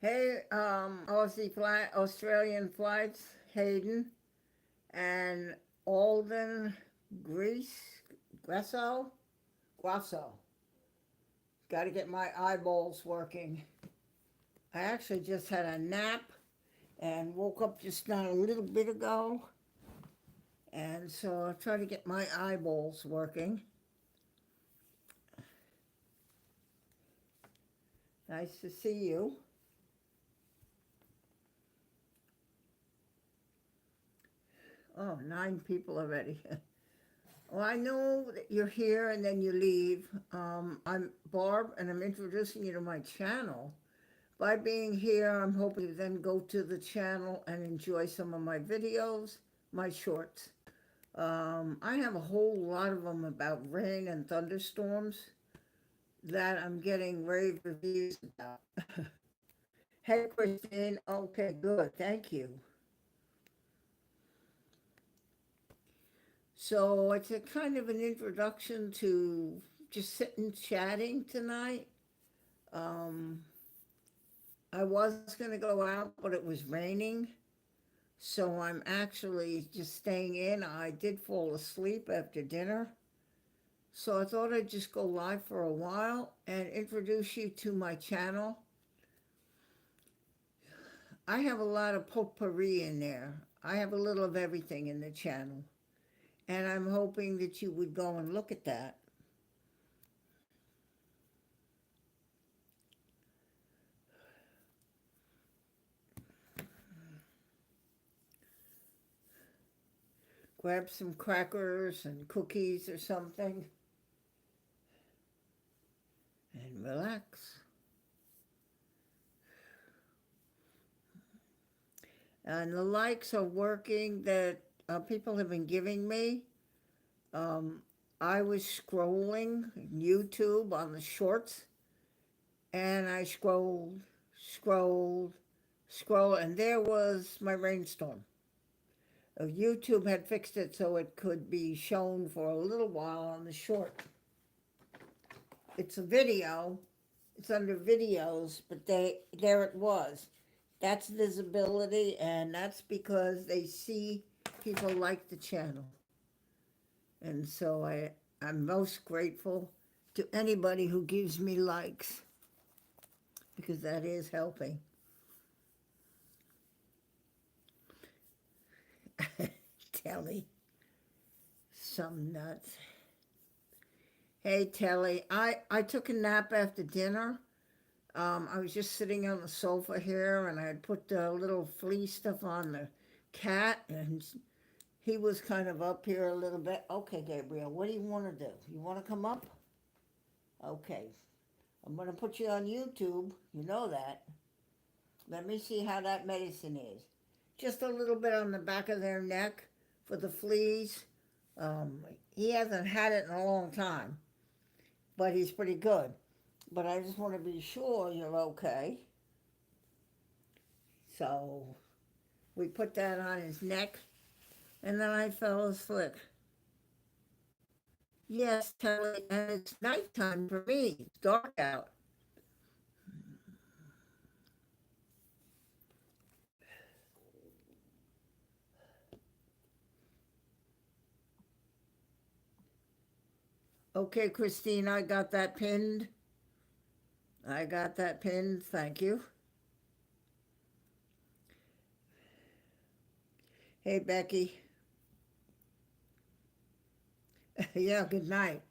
Hey, Australian flights, Hayden and Alden, Greece, Grasso, Grasso. Got to get my eyeballs working. I actually just had a nap and woke up just not a little bit ago, and so I try to get my eyeballs working. Nice to see you. Oh, 9 people already. Well, I know that you're here and then you leave. I'm Barb, and I'm introducing you to my channel. By being here, I'm hoping to then go to the channel and enjoy some of my videos, my shorts. I have a whole lot of them about rain and thunderstorms that I'm getting rave reviews about. Hey, Christine. Okay, good. Thank you. So it's a kind of an introduction to just sitting chatting tonight. Um, I was going to go out, but it was raining. So I'm actually just staying in. I did fall asleep after dinner. So I thought I'd just go live for a while and introduce you to my channel. I have a lot of potpourri in there. I have a little of everything in the channel. And I'm hoping that you would go and look at that. Grab some crackers and cookies or something and relax. And the likes are working that people have been giving me. Um, I was scrolling YouTube on the shorts, and I scrolled, and there was my rainstorm. YouTube had fixed it so it could be shown for a little while on the short. It's a video, it's under videos, but there it was. That's visibility, and that's because they see people like the channel. And so I'm most grateful to anybody who gives me likes, because that is helping. Telly, some nuts. Hey, Telly, I took a nap after dinner. I was just sitting on the sofa here, and I had put the little flea stuff on the cat, and he was kind of up here a little bit. Okay, Gabriel, what do you want to do? You want to come up? Okay, I'm going to put you on YouTube. You know that. Let me see how that medicine is. Just a little bit on the back of their neck for the fleas. He hasn't had it in a long time, but he's pretty good. But I just want to be sure you're okay. So we put that on his neck, and then I fell asleep. Yes, Telly, and it's nighttime for me. It's dark out. Okay, Christine, I got that pinned. I got that pinned. Thank you. Hey, Becky. Yeah, good night.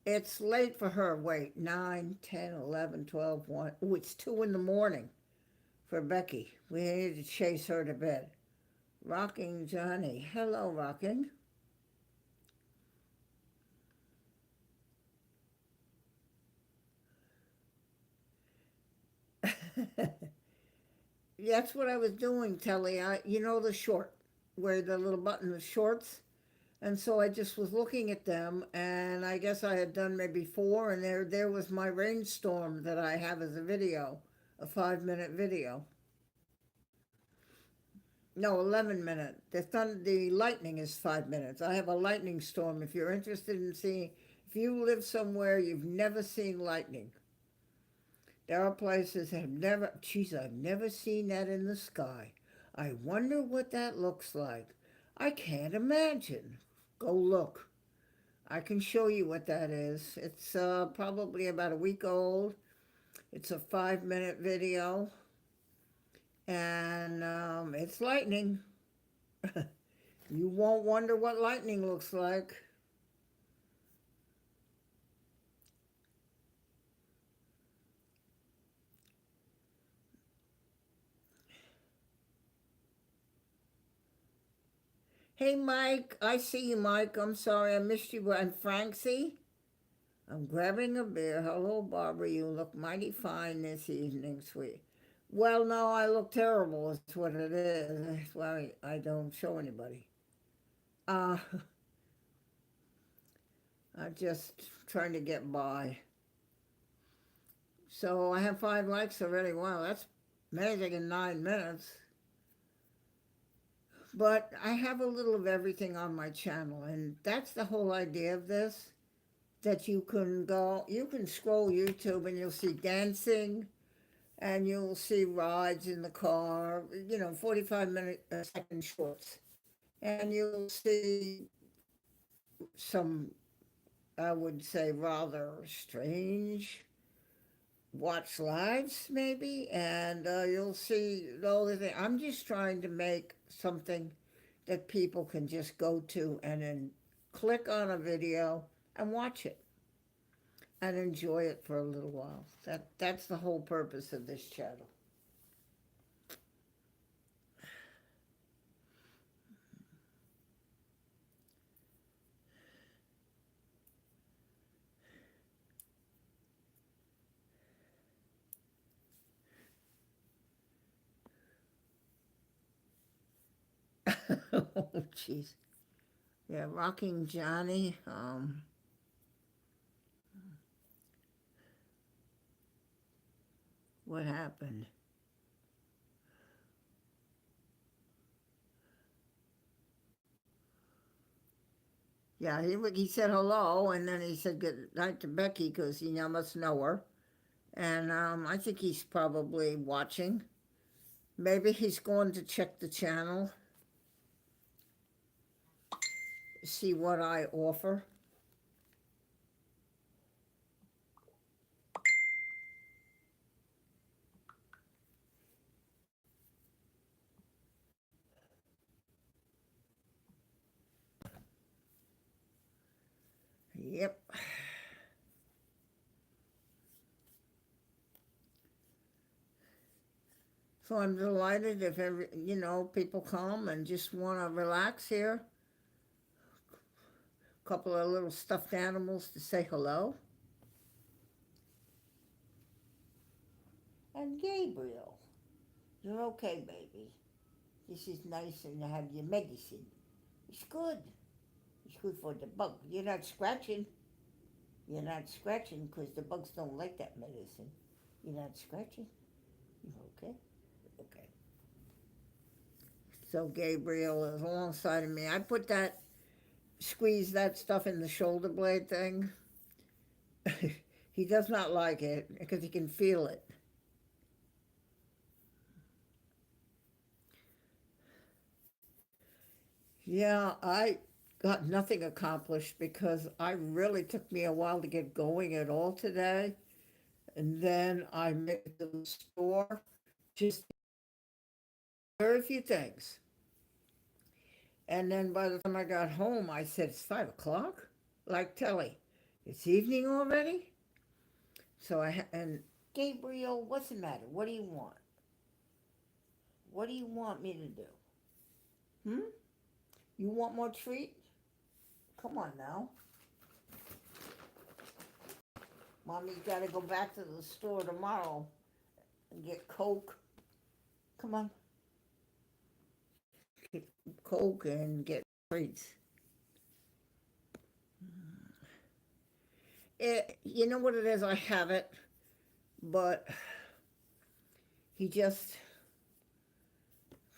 It's late for her. Wait, 9, 10, 11, 12, 1. Oh, it's 2 in the morning for Becky. We need to chase her to bed. Rocking Johnny. Hello, Rocking. That's what I was doing, Telly. You know the short, where the little button, the shorts? And so I just was looking at them, and I guess I had done maybe 4, and there was my rainstorm that I have as a video, a 5-minute video. No, 11 minute. The lightning is 5 minutes. I have a lightning storm. If you're interested in seeing, if you live somewhere you've never seen lightning, There are places that have never, geez, I've never seen that in the sky. I wonder what that looks like. I can't imagine. Go look. I can show you what that is. It's probably about a week old. It's a 5-minute video, and it's lightning. You won't wonder what lightning looks like. Hey, Mike. I see you, Mike. I'm sorry I missed you. And Francie? I'm grabbing a beer. Hello, Barbara. You look mighty fine this evening, sweet. Well, no, I look terrible. That's what it is. That's why I don't show anybody. Uh, I'm just trying to get by. So I have 5 likes already. Wow, that's amazing in 9 minutes. But I have a little of everything on my channel, and that's the whole idea of this. That you can scroll YouTube and you'll see dancing, and you'll see rides in the car, 45-minute second shorts. And you'll see some, I would say, rather strange watch lives, maybe, and you'll see all the thing. I'm just trying to make something that people can just go to and then click on a video and watch it and enjoy it for a little while. That's the whole purpose of this channel. Oh, jeez. Yeah, Rocking Johnny. What happened? Yeah, he said hello, and then he said good night to Becky because he now must know her. And I think he's probably watching. Maybe he's going to check the channel, see what I offer. Yep. So I'm delighted if people come and just want to relax here. A couple of little stuffed animals to say hello. And Gabriel, you're okay, baby. This is nice, and you have your medicine. It's good. It's good for the bug. You're not scratching. You're not scratching because the bugs don't like that medicine. You're not scratching. You're okay. Okay. So Gabriel is alongside of me. I squeeze that stuff in the shoulder blade thing. He does not like it because he can feel it. Yeah, I got nothing accomplished because I really took me a while to get going at all today. And then I made it to the store, just very few things. And then by the time I got home, I said, it's 5 o'clock? Like Telly, it's evening already? And Gabriel, what's the matter? What do you want? What do you want me to do? Hmm? You want more treat? Come on now. Mommy's got to go back to the store tomorrow and get Coke. Come on. Get Coke and get treats. You know what it is? I have it, but he just,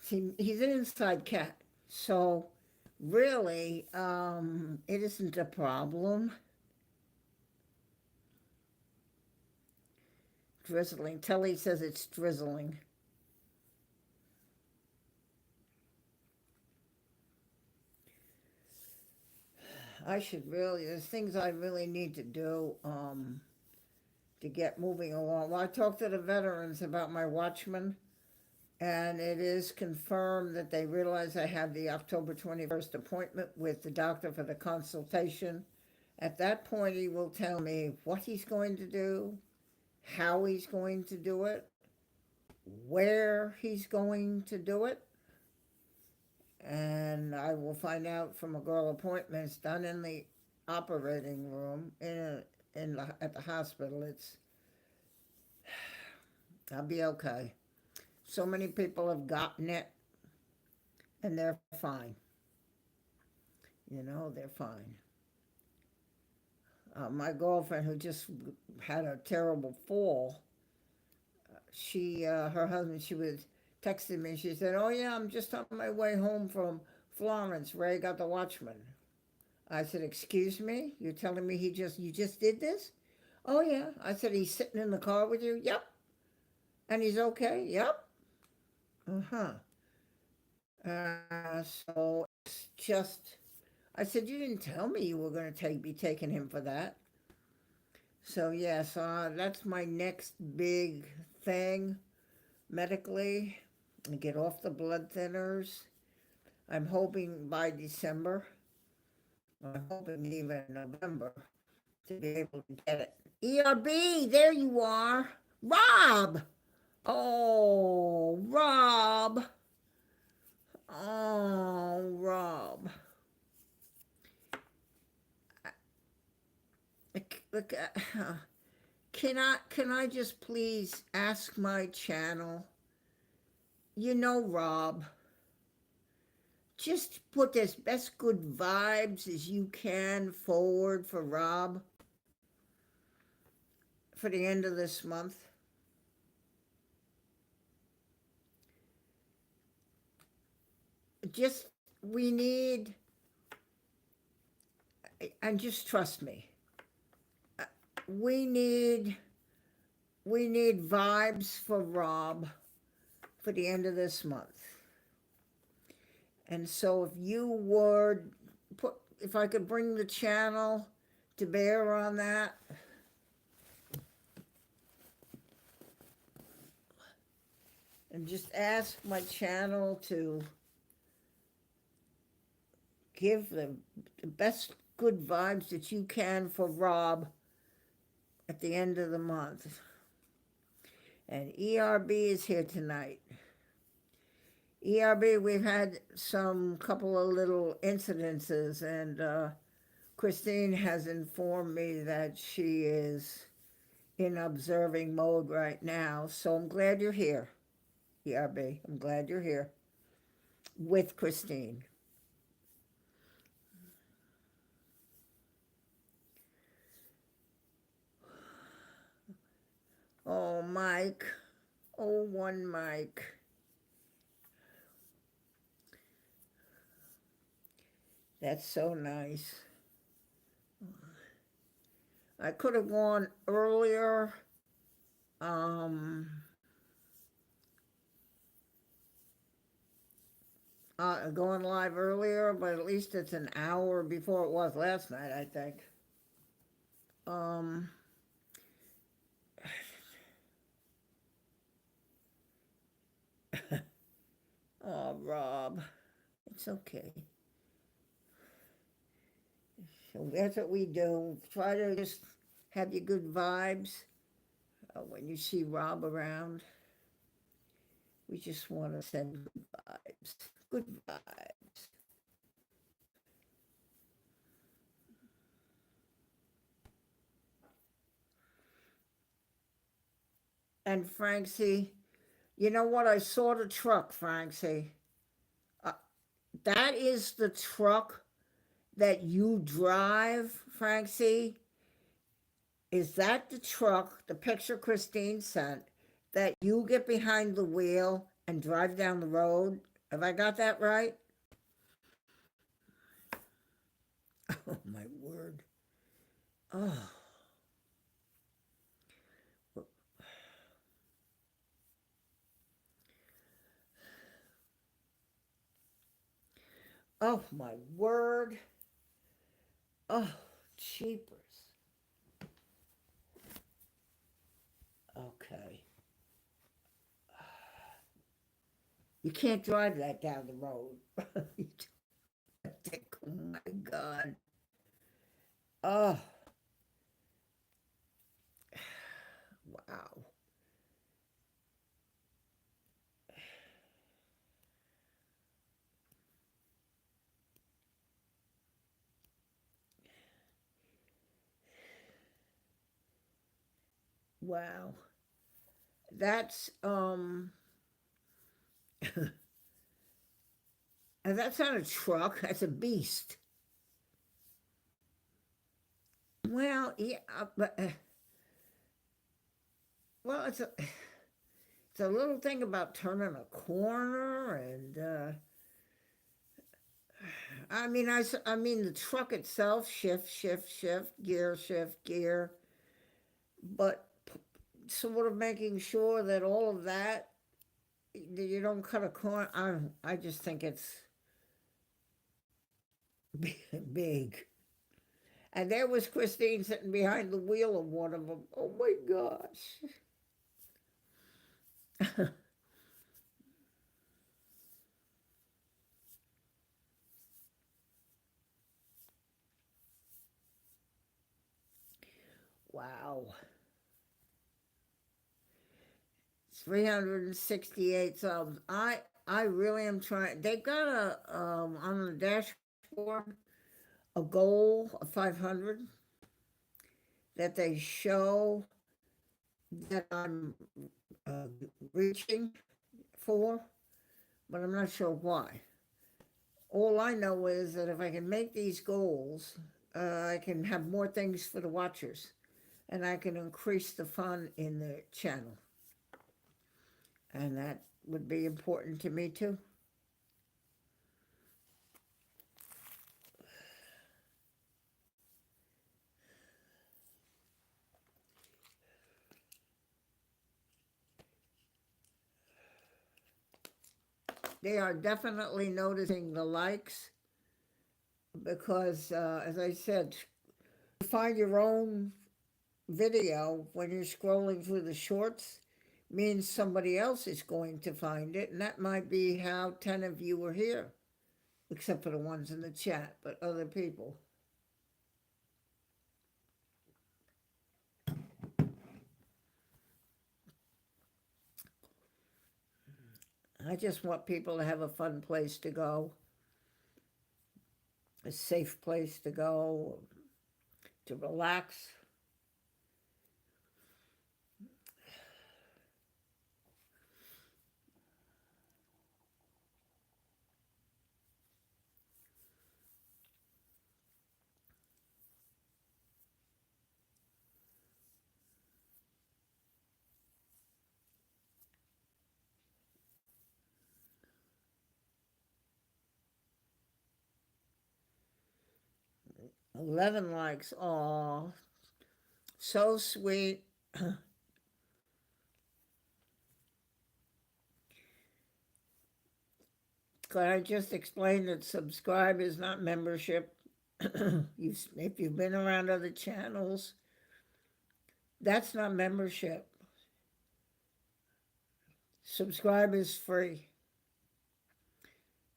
he's an inside cat. So really, it isn't a problem. drizzling. Telly says it's drizzling. I should really, there's things I really need to do to get moving along. Well, I talked to the veterans about my Watchman, and it is confirmed that they realize I have the October 21st appointment with the doctor for the consultation. At that point, he will tell me what he's going to do, how he's going to do it, where he's going to do it, and I will find out from a girl appointments done in the operating room at the hospital. I'll be okay. So many people have gotten it, and they're fine. They're fine. My girlfriend, who just had a terrible fall, her husband, she was texting me. She said, "Oh yeah, I'm just on my way home from Florence. Ray got the Watchman." I said, "Excuse me? You're telling me you just did this?" "Oh yeah." I said, "He's sitting in the car with you?" "Yep." "And he's okay?" "Yep." Uh-huh. So it's just, I said, "You didn't tell me you were going to be taking him for that." So yes, that's my next big thing medically. Get off the blood thinners. I'm hoping by December. I'm hoping even November to be able to get it. ERB, there you are. Rob! Oh, Rob. Oh, Rob. Look, can I just please ask my channel? Rob, just put as best good vibes as you can forward for Rob for the end of this month. Just, we need, and just trust me, we need vibes for Rob for the end of this month. And so if you would if I could bring the channel to bear on that. And just ask my channel to give the best good vibes that you can for Rob at the end of the month. And ERB is here tonight. ERB, we've had some couple of little incidences, and Christine has informed me that she is in observing mode right now. So I'm glad you're here, ERB. I'm glad you're here with Christine. Oh, Mike. Oh, one Mike. That's so nice. I could have gone earlier. Going live earlier, but at least it's an hour before it was last night, I think. Oh, Rob, it's okay. So that's what we do. Try to just have your good vibes when you see Rob around. We just want to send good vibes. Good vibes. And Francie, you know what? I saw the truck, Francie. That is the truck that you drive, Francie. Is that the truck, the picture Christine sent, that you get behind the wheel and drive down the road? Have I got that right? Oh, my word. Oh. Oh, my word. Oh, jeepers. Okay. You can't drive that down the road. You think, oh my God. Oh, wow. Wow. That's and that's not a truck, that's a beast. Well, yeah, but well, it's a little thing about turning a corner, and I mean the truck itself, shift, gear, but sort of making sure that all of that you don't cut a corner. I just think it's big. And there was Christine sitting behind the wheel of one of them. Oh my gosh. Wow. 368 subs. I really am trying. They got a on the dashboard a goal of 500 that they show that I'm uh, reaching for, but I'm not sure why. All I know is that if I can make these goals, I can have more things for the watchers, and I can increase the fun in the channel, and that would be important to me too. They are definitely noticing the likes because, as I said, to find your own video when you're scrolling through the shorts means somebody else is going to find it, and that might be how 10 of you were here, except for the ones in the chat, but other people. I just want people to have a fun place to go, a safe place to go, to relax. 11 likes. Oh, so sweet. Could I just explain that subscribe is not membership? If you've been around other channels, that's not membership. Subscribe is free.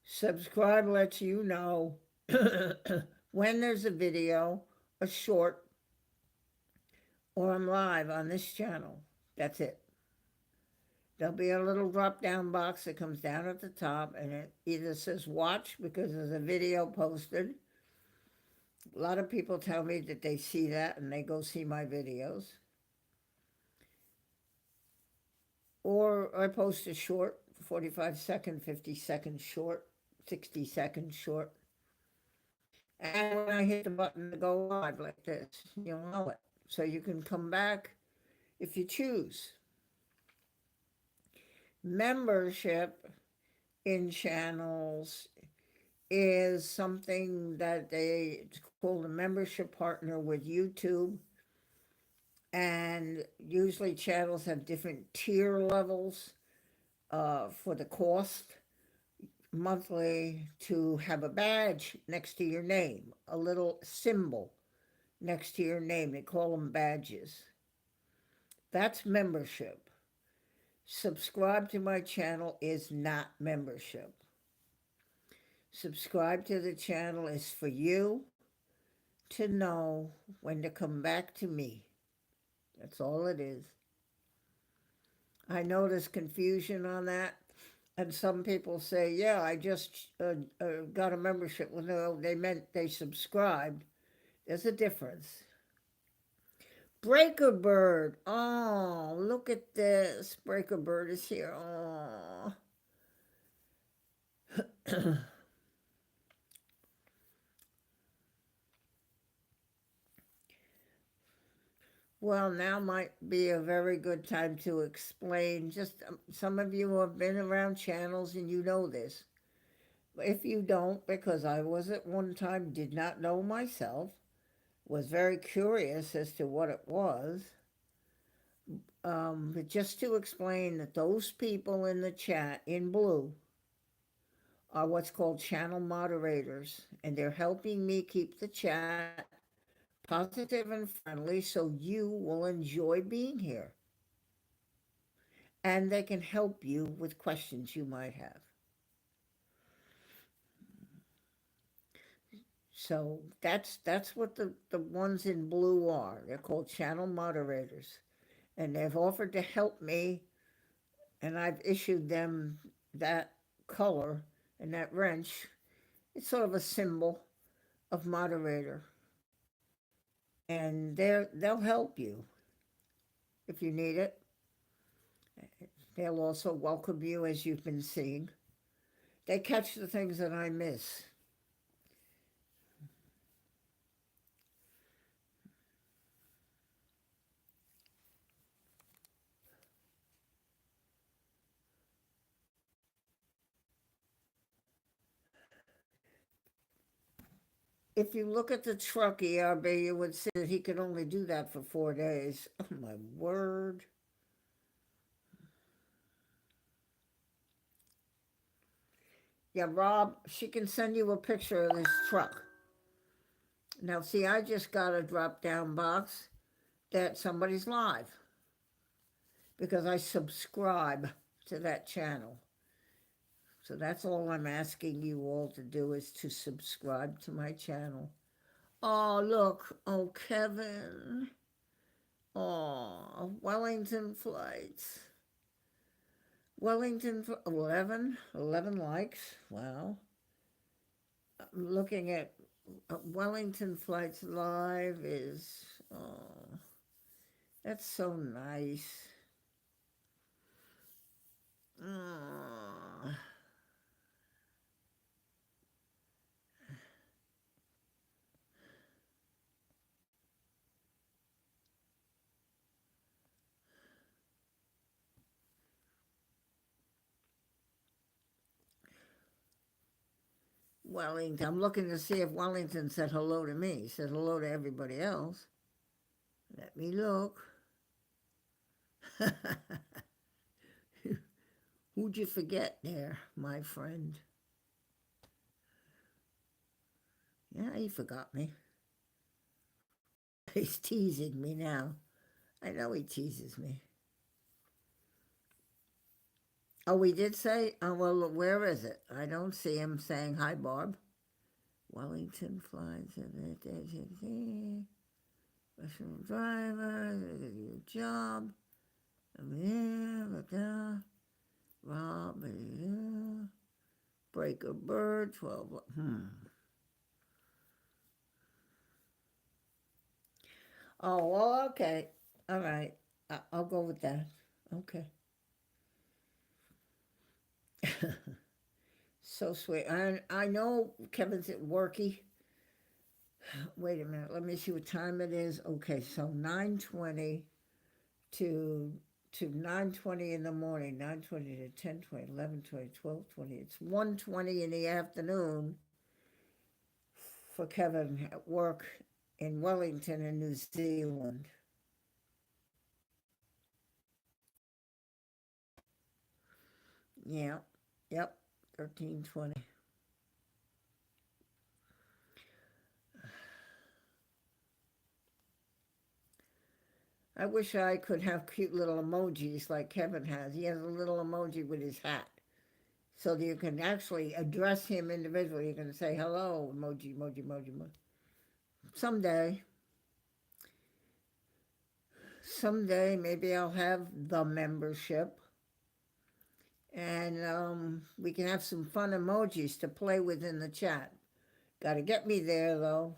Subscribe lets you know when there's a video, a short, or I'm live on this channel. That's it. There'll be a little drop-down box that comes down at the top, and it either says watch because there's a video posted. A lot of people tell me that they see that and they go see my videos. Or I post a short, 45-second, 50-second short, 60-second short. And when I hit the button to go live like this, you'll know it. So you can come back if you choose. Membership in channels is something that it's called a membership partner with YouTube. And usually channels have different tier levels for the cost. monthly to have a badge next to your name, a little symbol next to your name. They call them badges. That's membership. Subscribe to my channel is not membership. Subscribe to the channel is for you to know when to come back to me. That's all it is. I know there's confusion on that. And some people say, yeah, I just got a membership. Well, no, they meant they subscribed. There's a difference. Breaker Bird. Oh, look at this. Breaker Bird is here. Oh. Well, now might be a very good time to explain. Just some of you have been around channels and you know this. If you don't, because I was at one time, did not know myself, was very curious as to what it was. But just to explain that those people in the chat in blue are what's called channel moderators, and they're helping me keep the chat positive and friendly so you will enjoy being here. And they can help you with questions you might have. So that's what the ones in blue are. They're called channel moderators. And they've offered to help me, and I've issued them that color and that wrench. It's sort of a symbol of moderator. And they'll help you if you need it. They'll also welcome you, as you've been seeing. They catch the things that I miss. If you look at the truck ERB, you would see that he could only do that for 4 days. Oh, my word. Yeah, Rob, she can send you a picture of this truck. Now, see, I just got a drop-down box that somebody's live because I subscribe to that channel. So that's all I'm asking you all to do is to subscribe to my channel. Oh, look. Oh, Kevin. Oh, Wellington flights. Wellington for 11 likes. Wow. I'm looking at Wellington Flights Live is, oh, that's so nice. Oh. Wellington. I'm looking to see if Wellington said hello to me. He said hello to everybody else. Let me look. Who'd you forget there, my friend? Yeah, he forgot me. He's teasing me now. I know he teases me. Oh, we did say, oh, well, where is it? I don't see him saying hi, Barb. Wellington flies professional driver, your job. Rob, Breaker Bird, 12. Oh, well, okay. All right. I'll go with that. Okay. So sweet. I know Kevin's at worky. Wait a minute. Let me see what time it is. Okay, so 9:20 to 9:20 in the morning, 9:20 to 10:20, 11:20, 12:20. It's 1:20 in the afternoon for Kevin at work in Wellington in New Zealand. Yeah. Yep. 13:20. I wish I could have cute little emojis like Kevin has. He has a little emoji with his hat. So that you can actually address him individually. You can say hello, emoji, emoji, emoji, emoji. Someday, someday, maybe I'll have the membership, and we can have some fun emojis to play with in the chat. Got to get me there, though.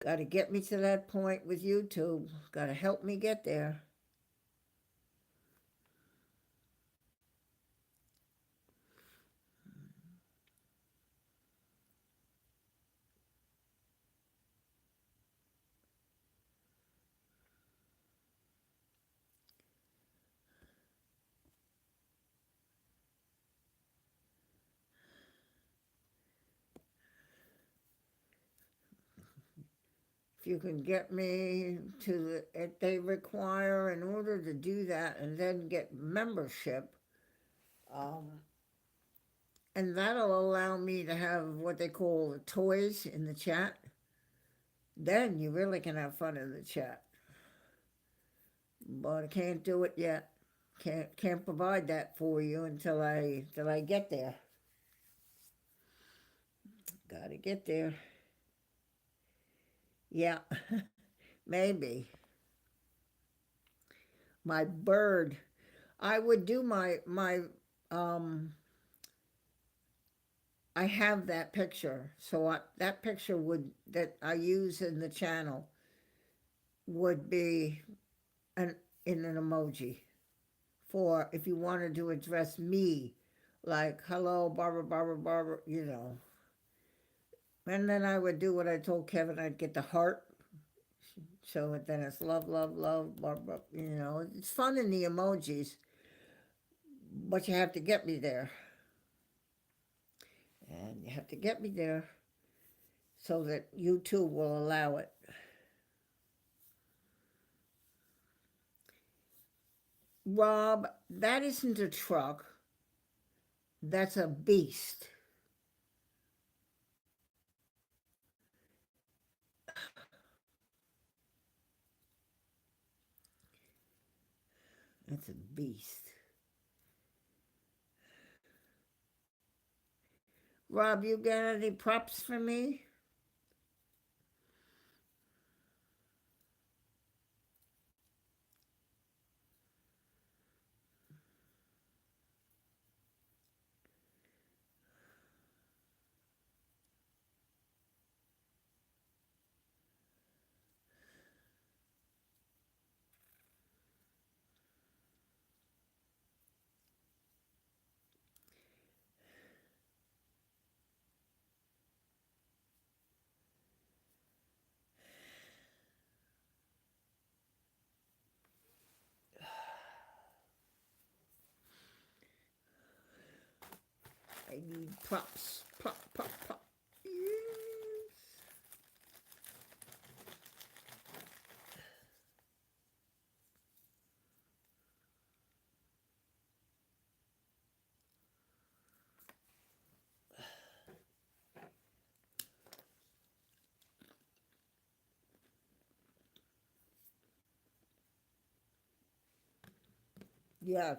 Got to get me to that point with YouTube. Got to help me get there. If you can get me to if they require in order to do that and then get membership, um, and that'll allow me to have what they call toys in the chat. Then you really can have fun in the chat. But I can't do it yet. Can't provide that for you until I get there. Gotta get there. Yeah, maybe. My bird. I would do my I have that picture. So that picture that I use in the channel would be an in an emoji for if you wanted to address me, like hello Barbara, Barbara, Barbara, you know. And then I would do what I told Kevin. I'd get the heart. So then it's love, love, love, Barbara. You know, it's fun in the emojis, but you have to get me there. And you have to get me there so that YouTube will allow it. Rob, that isn't a truck. That's a beast. That's a beast. Rob, you got any props for me? I need props. Pop, pop, pop. Yeah.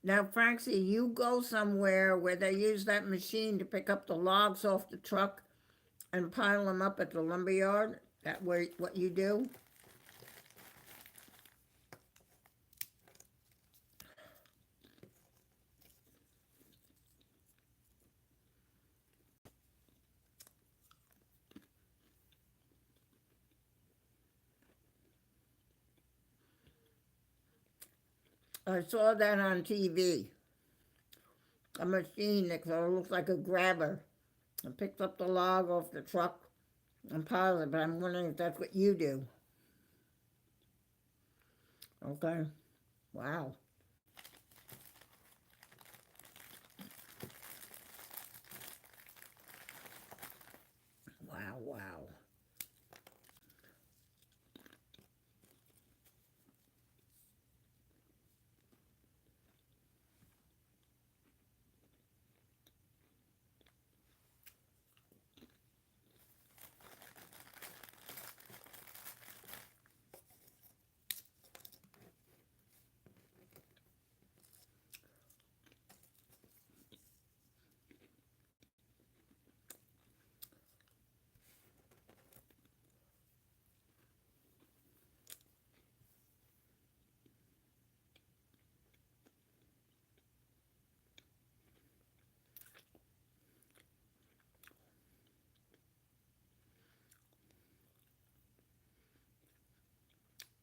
Now, Francie, you go somewhere where they use that machine to pick up the logs off the truck and pile them up at the lumber yard. That where what you do? I saw that on TV. A machine that sort of looks like a grabber and picks up the log off the truck and piles it. But I'm wondering if that's what you do. Okay. Wow. Wow. Wow.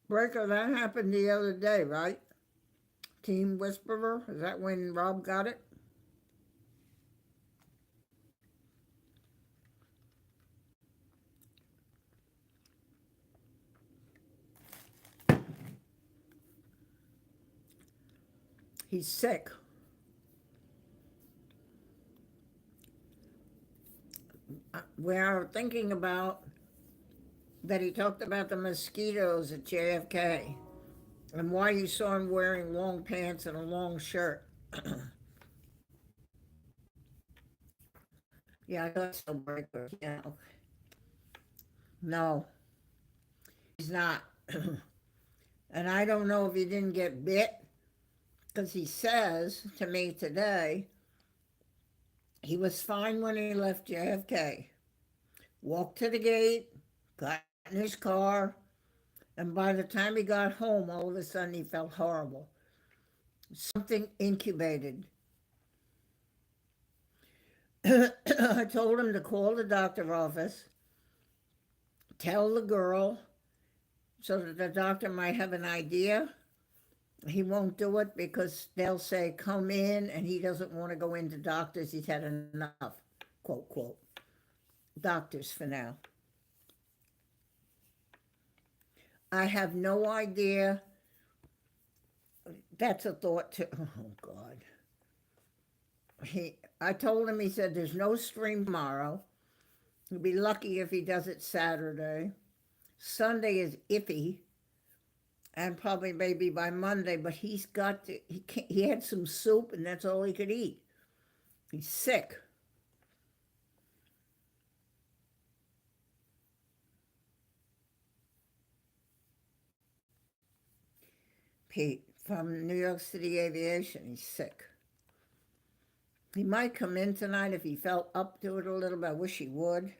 Breaker, that happened the other day, right? Team Whisperer? Is that when Rob got it? He's sick. We're thinking about that he talked about the mosquitoes at JFK and why you saw him wearing long pants and a long shirt. Yeah, I thought so, Breaker. Yeah. No, he's not. And I don't know if he didn't get bit because he says to me today he was fine when he left JFK, walked to the gate, got in his car, and by the time he got home, all of a sudden he felt horrible. Something incubated. I told him to call the doctor office, tell the girl so that the doctor might have an idea. He won't do it because they'll say, come in, and he doesn't want to go into doctors. He's had enough, quote, quote, doctors for now. I have no idea. That's a thought too. Oh, God. I told him, he said, there's no stream tomorrow. He'll be lucky if he does it Saturday. Sunday is iffy, and probably maybe by Monday, but he's got to, he had some soup, and that's all he could eat. He's sick. Pete from New York City Aviation, he's sick. He might come in tonight if he felt up to it a little bit. I wish he would.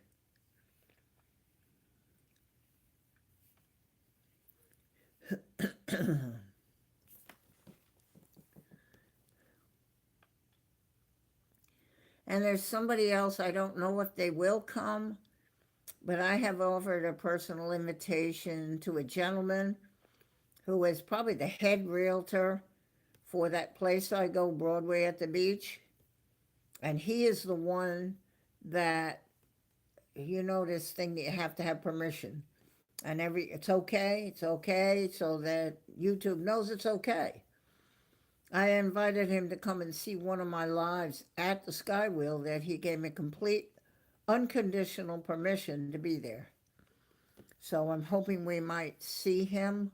And there's somebody else, I don't know if they will come, but I have offered a personal invitation to a gentleman who is probably the head realtor for that place I go, Broadway at the beach. And he is the one that, you know, this thing that you have to have permission. And it's okay, so that YouTube knows it's okay. I invited him to come and see one of my lives at the Skywheel that he gave me complete unconditional permission to be there. So I'm hoping we might see him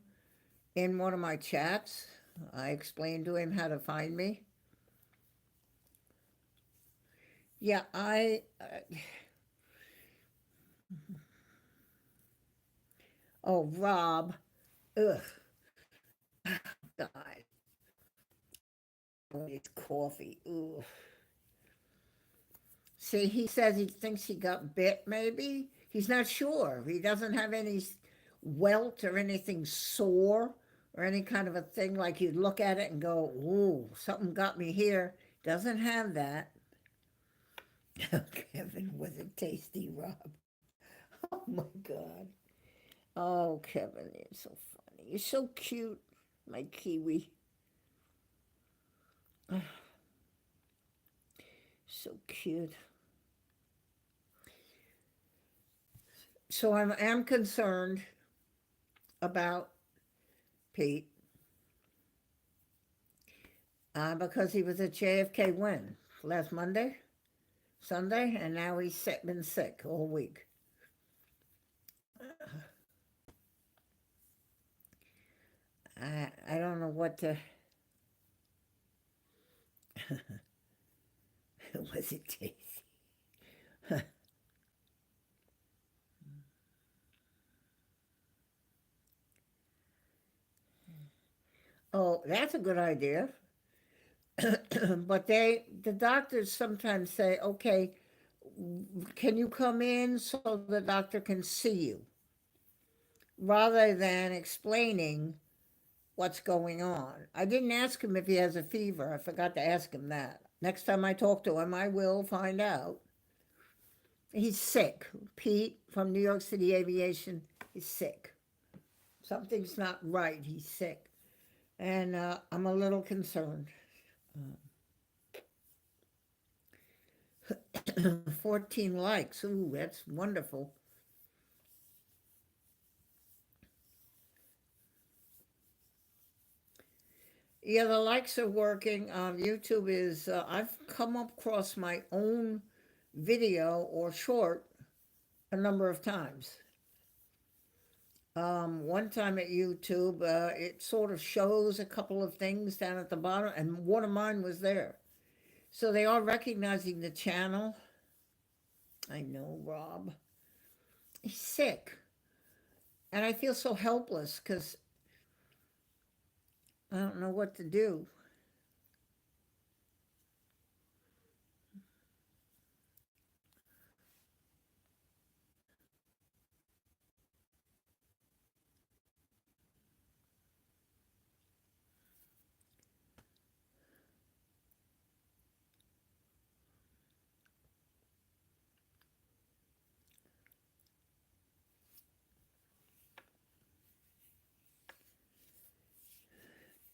in one of my chats. I explained to him how to find me. Yeah, oh, Rob, ugh, God. with his coffee. Ooh. See, he says he thinks he got bit, maybe. He's not sure. He doesn't have any welt or anything sore or any kind of a thing like you'd look at it and go, ooh, something got me here. Doesn't have that. Kevin was a tasty Rob. Oh my God. Oh, Kevin, you're so funny. You're so cute, my Kiwi. So cute. So I am concerned about Pete because he was at JFK when? Last Monday? Sunday? And now he's been sick all week. I don't know what to... Was it tasty? Oh, that's a good idea. But the doctors sometimes say, okay, can you come in so the doctor can see you? Rather than explaining what's going on. I didn't ask him if he has a fever. I forgot to ask him that. Next time I talk to him, I will find out. He's sick. Pete from New York City Aviation is sick. Something's not right. He's sick. And I'm a little concerned. 14 likes. Ooh, that's wonderful. Yeah, the likes are working. YouTube is, I've come across my own video or short a number of times. One time at YouTube, it sort of shows a couple of things down at the bottom, and one of mine was there. So they are recognizing the channel. I know, Rob. He's sick. And I feel so helpless because I don't know what to do.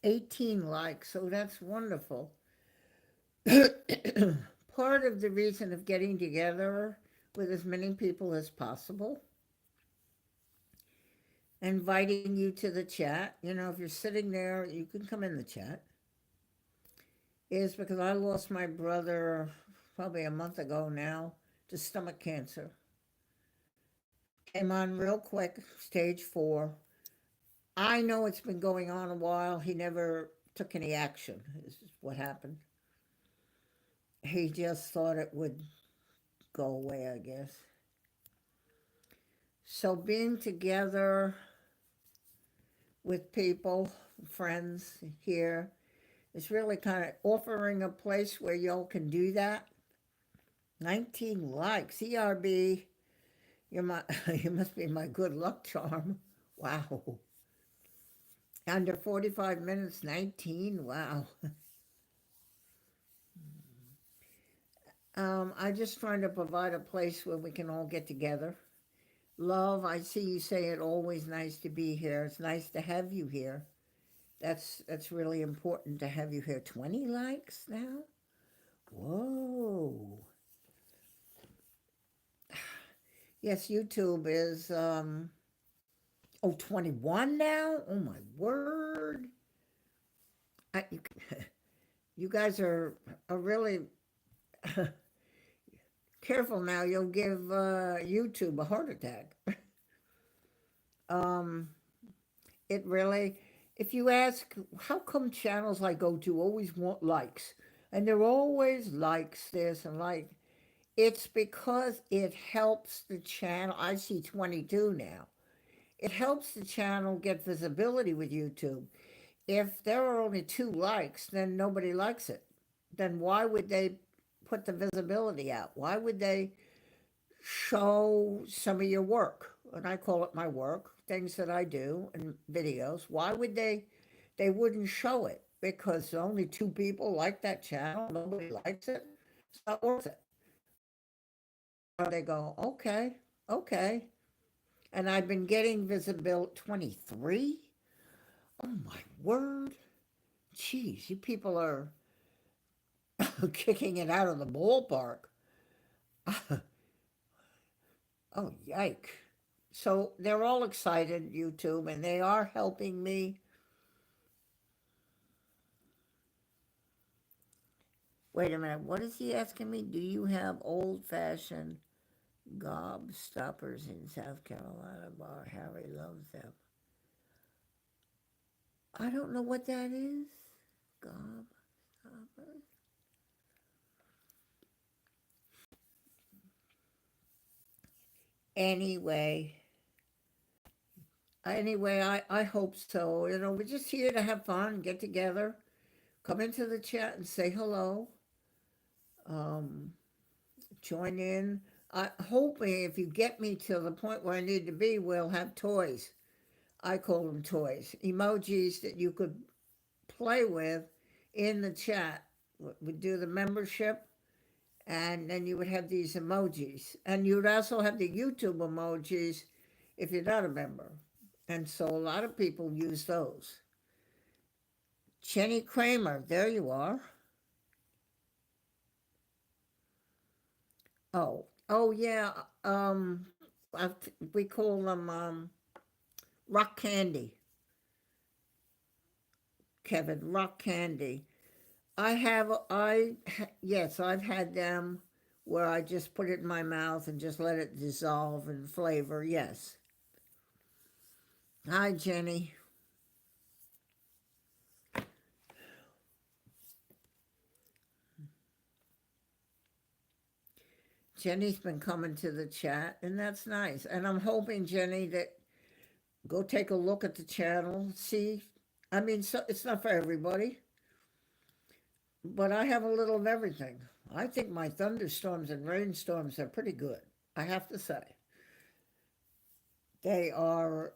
18 likes, so that's wonderful. Part of the reason of getting together with as many people as possible, inviting you to the chat, if you're sitting there, you can come in the chat, is because I lost my brother probably a month ago now to stomach cancer. Came on real quick, stage 4. I know it's been going on a while. He never took any action. This is what happened. He just thought it would go away, I guess. So being together with people, friends here, is really kind of offering a place where y'all can do that. 19 likes. ERB, you must be my good luck charm. Wow. Under 45 minutes, 19. Wow. I'm just trying to provide a place where we can all get together. Love, I see you say it, always nice to be here. It's nice to have you here. That's really important to have you here. 20 likes now? Whoa. Yes, YouTube is, 21 now? Oh my word. You, you guys are really careful now. You'll give YouTube a heart attack. It really, if you ask, how come channels I go to always want likes? And they're always likes this and like, it's because it helps the channel. I see 22 now. It helps the channel get visibility with YouTube. if there are only 2 likes, then nobody likes it. Then why would they put the visibility out? Why would they show some of your work? And I call it my work, things that I do and videos. Why would they wouldn't show it? Because only 2 people like that channel, nobody likes it. It's not worth it. They go, okay, okay. And I've been getting visibility 23. Oh my word. Jeez, you people are kicking it out of the ballpark. Oh, yike. So they're all excited, YouTube, and they are helping me. Wait a minute, what is he asking me? Do you have old-fashioned gobstoppers in South Carolina bar? Harry loves them. I don't know what that is. Gobstoppers. Anyway, I hope so. You know, we're just here to have fun, get together, come into the chat and say hello. Um, Join in. I hoping if you get me to the point where I need to be, we'll have toys. I call them toys, emojis that you could play with in the chat. Would do the membership, and then you would have these emojis, and you'd also have the YouTube emojis if you're not a member. And so a lot of people use those. Jenny Kramer, there you are. Oh yeah. Um, I've, we call them rock candy. Kevin, rock candy. Yes, I've had them where I just put it in my mouth and just let it dissolve and flavor. Yes. Hi, Jenny. Jenny's been coming to the chat, and that's nice. And I'm hoping, Jenny, that go take a look at the channel. See, I mean, so it's not for everybody, but I have a little of everything. I think my thunderstorms and rainstorms are pretty good. I have to say, they are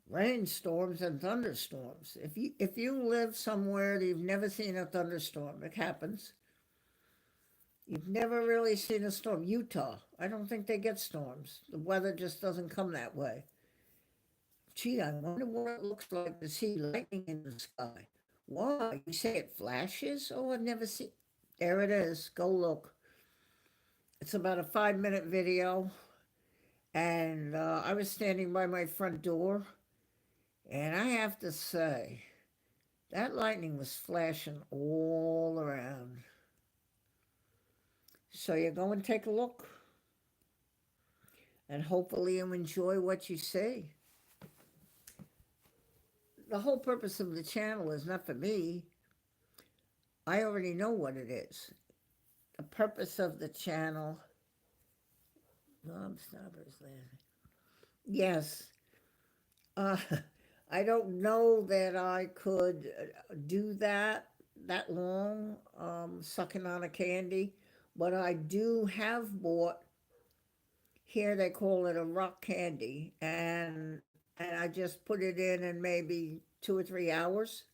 rainstorms and thunderstorms. If you live somewhere that you've never seen a thunderstorm, it happens. You've never really seen a storm. Utah, I don't think they get storms. The weather just doesn't come that way. Gee, I wonder what it looks like to see lightning in the sky. Why? You say it flashes? Oh, I've never seen. There it is. Go look. It's about a 5-minute video, and I was standing by my front door, and I have to say, that lightning was flashing all around. So you go and take a look, and hopefully you enjoy what you see. The whole purpose of the channel is not for me. I already know what it is. The purpose of the channel. Gobstoppers. Yes. Uh, I don't know that I could do that long, sucking on a candy, but I do have bought, here they call it a rock candy, and I just put it in maybe 2 or 3 hours.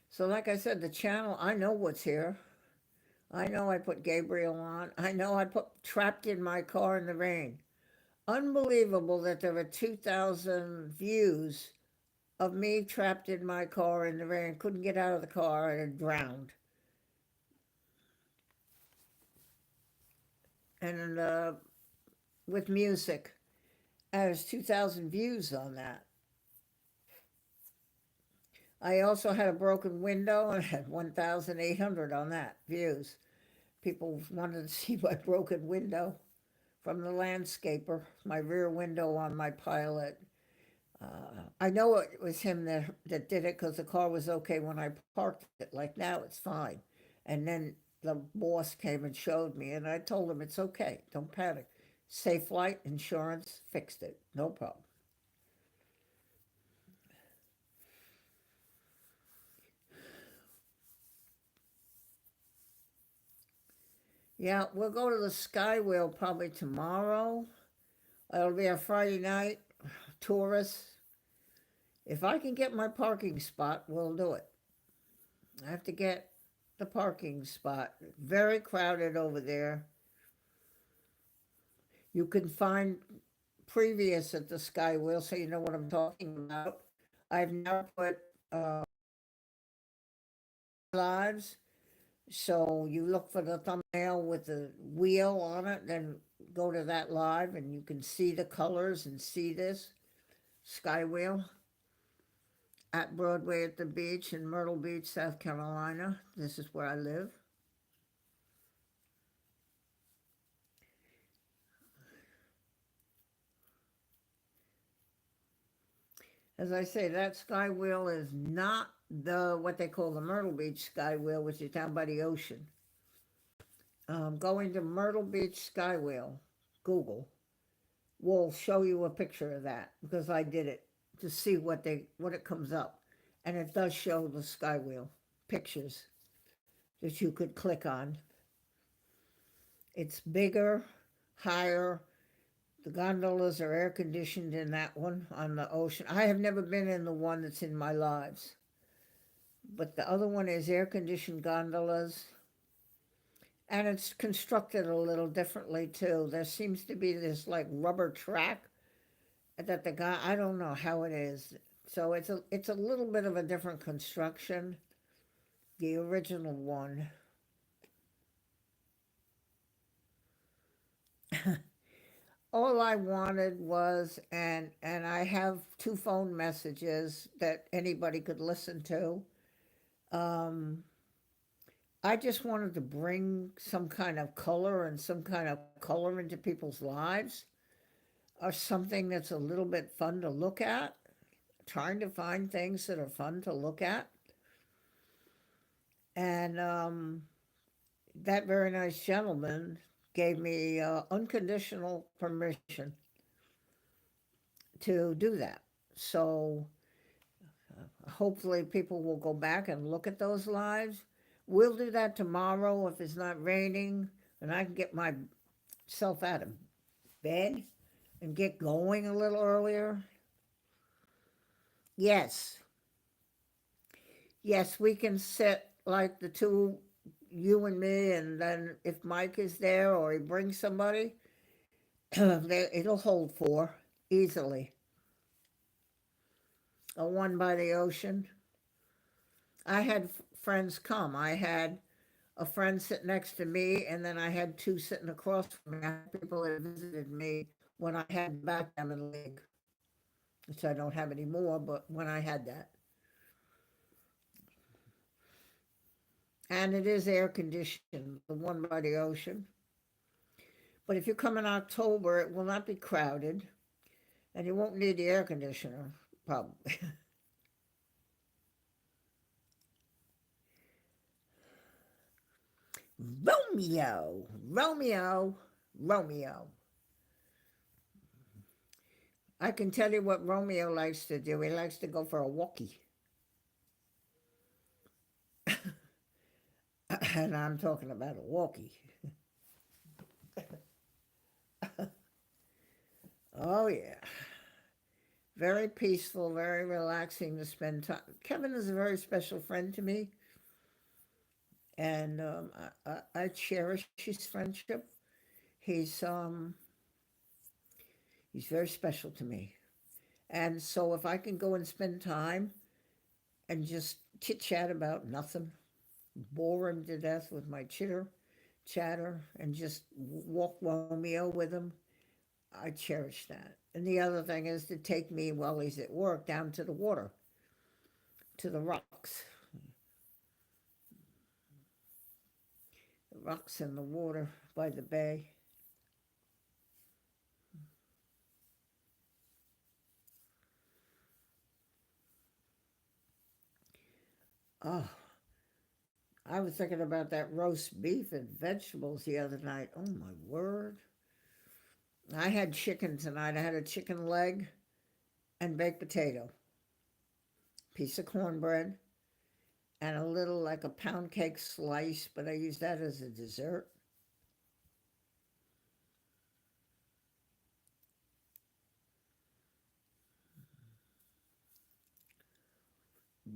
So like I said, the channel, I know what's here. I know I put Gabriel on. I know I put Trapped in My Car in the Rain. Unbelievable that there were 2,000 views of me trapped in my car in the rain, couldn't get out of the car and had drowned. And with music, there's 2,000 views on that. I also had a broken window and had 1,800 on that views. People wanted to see my broken window from the landscaper, my rear window on my Pilot. I know it was him that did it because the car was okay when I parked it. Like now, it's fine. And then the boss came and showed me, and I told him it's okay, don't panic. Safe Flight Insurance fixed it, no problem. Yeah, we'll go to the Skywheel probably tomorrow. It'll be a Friday night, tourists. If I can get my parking spot, we'll do it. I have to get the parking spot. Very crowded over there. You can find previous at the Skywheel, so you know what I'm talking about. I've now put lives, so you look for the thumbnail with the wheel on it, then go to that live, and you can see the colors and see this Skywheel at Broadway at the beach in Myrtle Beach, South Carolina. This is where I live. As I say, that Skywheel is not the what they call the Myrtle Beach Skywheel, which is down by the ocean. Going to Myrtle Beach Skywheel, Google, will show you a picture of that because I did it to see what it comes up, and it does show the Skywheel pictures that you could click on. It's bigger, higher. The gondolas are air conditioned in that one on the ocean. I have never been in the one that's in my lives, but the other one is air conditioned gondolas, and it's constructed a little differently too. There seems to be this like rubber track that the guy, I don't know how it is. So it's a little bit of a different construction. The original one. All I wanted was, and I have two phone messages that anybody could listen to. Um, I just wanted to bring some kind of color and some kind of color into people's lives, or something that's a little bit fun to look at. Trying to find things that are fun to look at. And that very nice gentleman gave me unconditional permission to do that. So hopefully people will go back and look at those lives. We'll do that tomorrow if it's not raining, and I can get myself out of bed and get going a little earlier. Yes. Yes, we can sit like the two, you and me, and then if Mike is there or he brings somebody, it'll hold four easily. A one by the ocean. I had friends come. I had a friend sit next to me, and then I had two sitting across from me. I had people that visited me when I had backgammon league, which I don't have anymore, but when I had that. And it is air conditioned, the one by the ocean. But if you come in October, it will not be crowded, and you won't need the air conditioner, probably. Romeo, Romeo, Romeo. I can tell you what Romeo likes to do. He likes to go for a walkie. And I'm talking about a walkie. Oh, yeah. Very peaceful, very relaxing to spend time. Kevin is a very special friend to me, and I cherish his friendship. He's um, he's very special to me. And so if I can go and spend time and just chit chat about nothing, bore him to death with my chatter, and just walk Romeo with him, I cherish that. And the other thing is to take me while he's at work down to the water, to the rocks in the water by the bay. Oh, I was thinking about that roast beef and vegetables the other night. Oh my word. I had chicken tonight. I had a chicken leg and baked potato, piece of cornbread, and a little like a pound cake slice, but I used that as a dessert.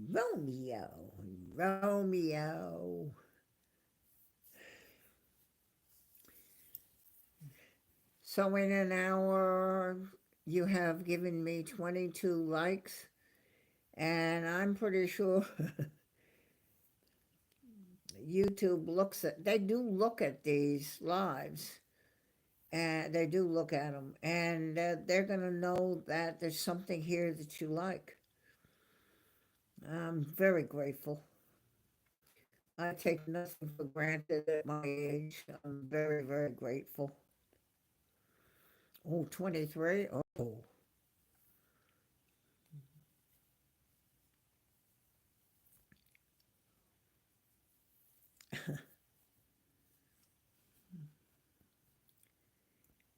Romeo, Romeo. So in an hour, you have given me 22 likes, and I'm pretty sure YouTube looks at, they do look at these lives, and they do look at them, and they're going to know that there's something here that you like. I'm very grateful. I take nothing for granted at my age. I'm very, very grateful. Oh, 23? Oh,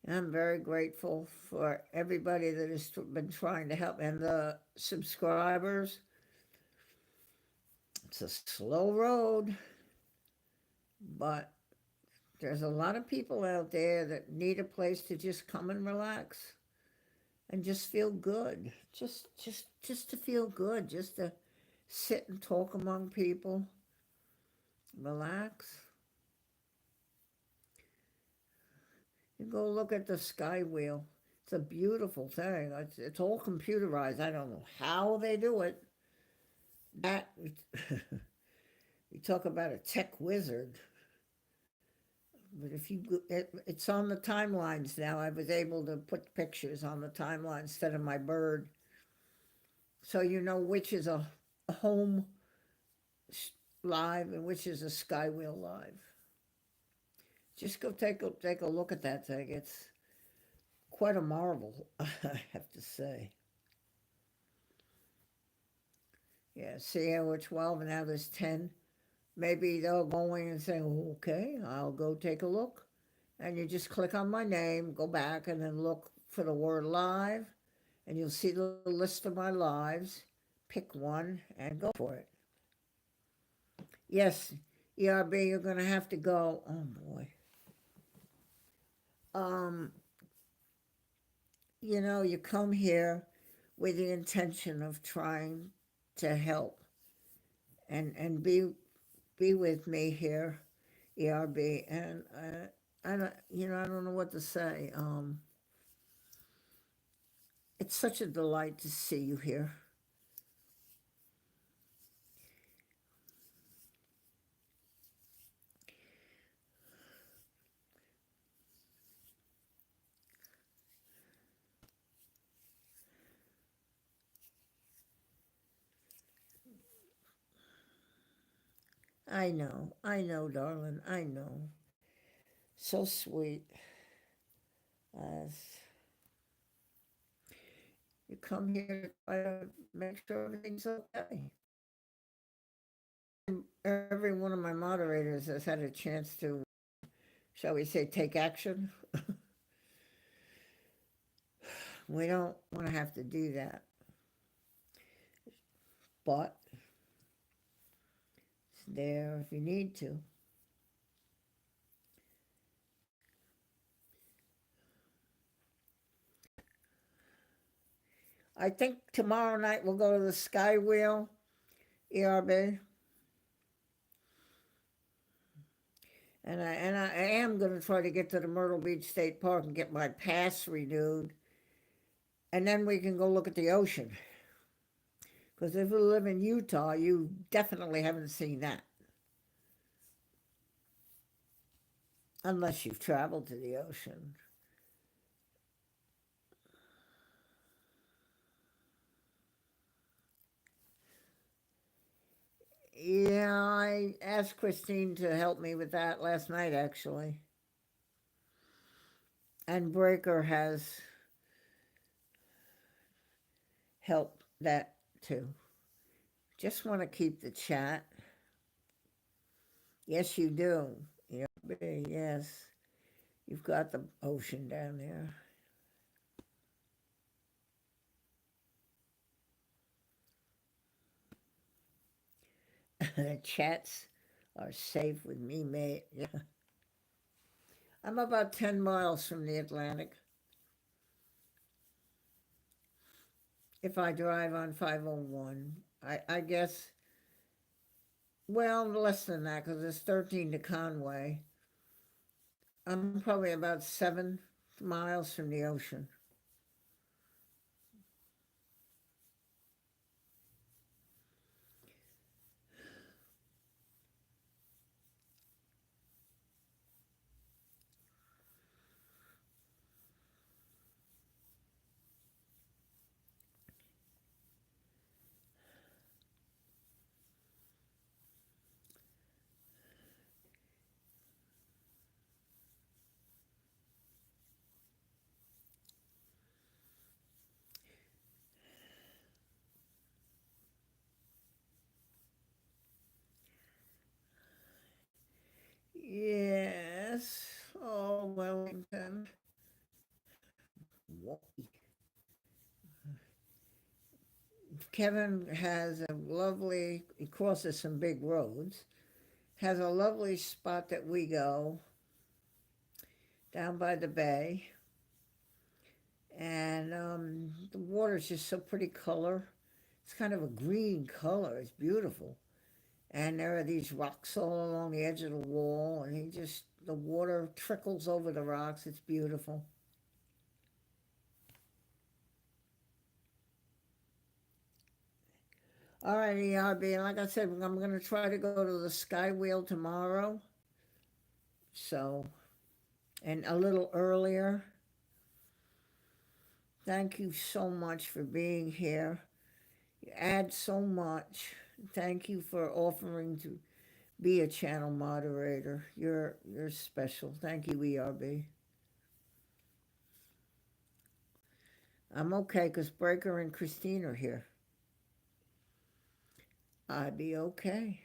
I'm very grateful for everybody that has been trying to help. And the subscribers, it's a slow road, but there's a lot of people out there that need a place to just come and relax and just feel good. Just to feel good, just to sit and talk among people, relax. You go look at the sky wheel. It's a beautiful thing. It's all computerized. I don't know how they do it. That you talk about a tech wizard. But if you, it's on the timelines now. I was able to put pictures on the timeline instead of my bird, so you know which is a home live and which is a sky wheel live. Just go take a look at that thing. It's quite a marvel, I have to say. Yeah, see how we're 12 and now there's 10. Maybe they'll go in and say, okay, I'll go take a look. And you just click on my name, go back, and then look for the word live, and you'll see the list of my lives. Pick one and go for it. Yes, ERB, you're going to have to go. Oh boy. Um, you come here with the intention of trying to help and be with me here, ERB, and I don't I don't know what to say. It's such a delight to see you here. I know, darling, I know. So sweet. Uh, you come here to try to make sure everything's okay. Every one of my moderators has had a chance to, shall we say, take action. We don't want to have to do that, but it's there if you need to. I think tomorrow night we'll go to the Sky Wheel, ERB. And I am going to try to get to the Myrtle Beach State Park and get my pass renewed. And then we can go look at the ocean. Because if you live in Utah, you definitely haven't seen that. Unless you've traveled to the ocean. Yeah, I asked Christine to help me with that last night, actually. And Breaker has helped that too. Just want to keep the chat. Yes, you do. Yeah, yes. You've got the ocean down there. The chats are safe with me, mate. Yeah. I'm about 10 miles from the Atlantic. If I drive on 501, I guess, well, less than that because it's 13 to Conway. I'm probably about 7 miles from the ocean. Yes. Oh, Wellington. Kevin has a lovely, he crosses some big roads, has a lovely spot that we go down by the bay. And the water's just so pretty color. It's kind of a green color. It's beautiful. And there are these rocks all along the edge of the wall, and the water trickles over the rocks. It's beautiful. All right, ERB. And like I said, I'm going to try to go to the Sky Wheel tomorrow. So, and a little earlier. Thank you so much for being here. You add so much. Thank you for offering to be a channel moderator. You're special. Thank you, ERB. I'm okay because Breaker and Christine are here. I'd be okay.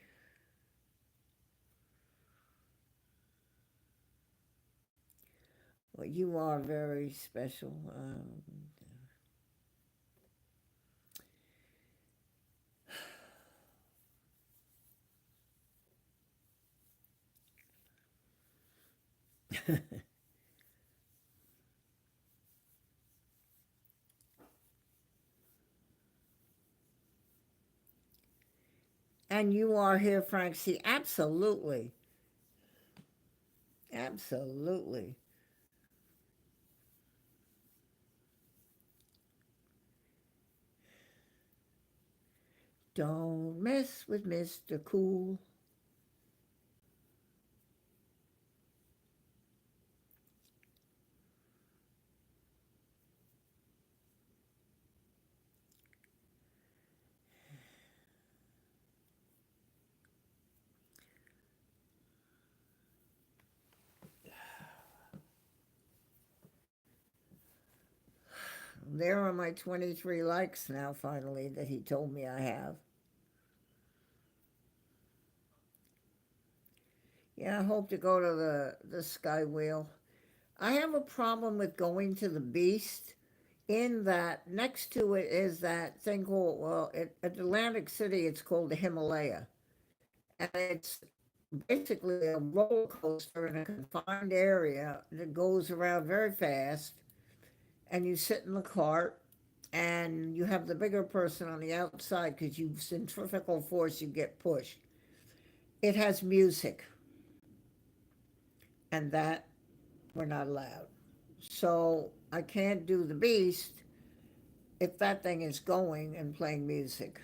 Well, you are very special. And you are here, Frank. See, absolutely. Absolutely. Don't mess with Mr. Cool. There are my 23 likes now, finally, that he told me I have. Yeah, I hope to go to the Sky Wheel. I have a problem with going to the Beast in that next to it is that thing called, well, at Atlantic City, it's called the Himalaya. And it's basically a roller coaster in a confined area that goes around very fast. And you sit in the cart and you have the bigger person on the outside because you centrifugal force, you get pushed. It has music, and that we're not allowed. So I can't do the Beast if that thing is going and playing music.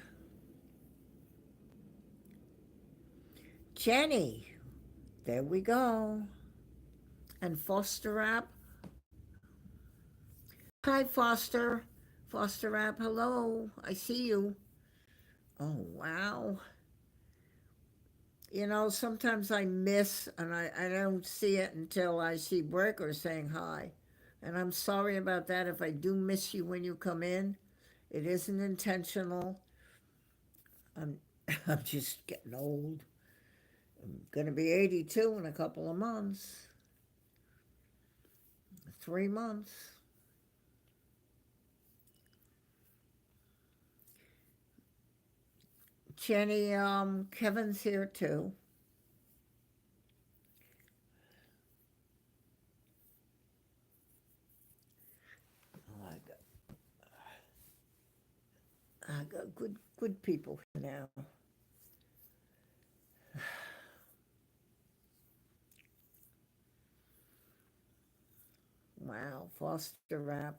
Jenny, there we go. And Foster app. Hi, Foster. Foster app, hello. I see you. Oh, wow. You know, sometimes I miss and I don't see it until I see Breaker saying hi. And I'm sorry about that if I do miss you when you come in. It isn't intentional. I'm I'm just getting old. I'm going to be 82 in a couple of months. 3 months. Jenny, Kevin's here too. Oh, I got good people here now. Wow, Foster Rap.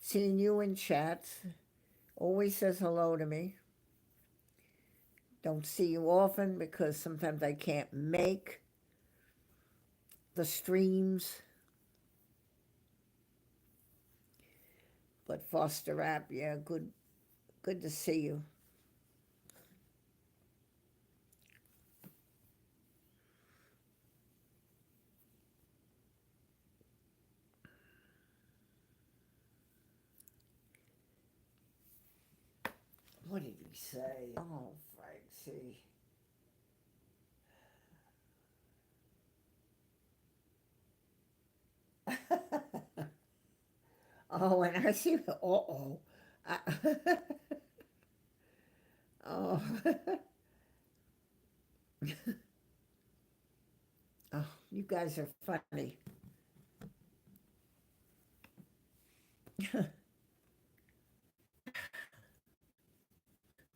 Seeing you in chats. Always says hello to me. Don't see you often because sometimes I can't make the streams. But Foster Rap, yeah, good to see you. What did he say? Oh, Frank, see. Oh, and I see, uh-oh. I, oh. Oh, you guys are funny.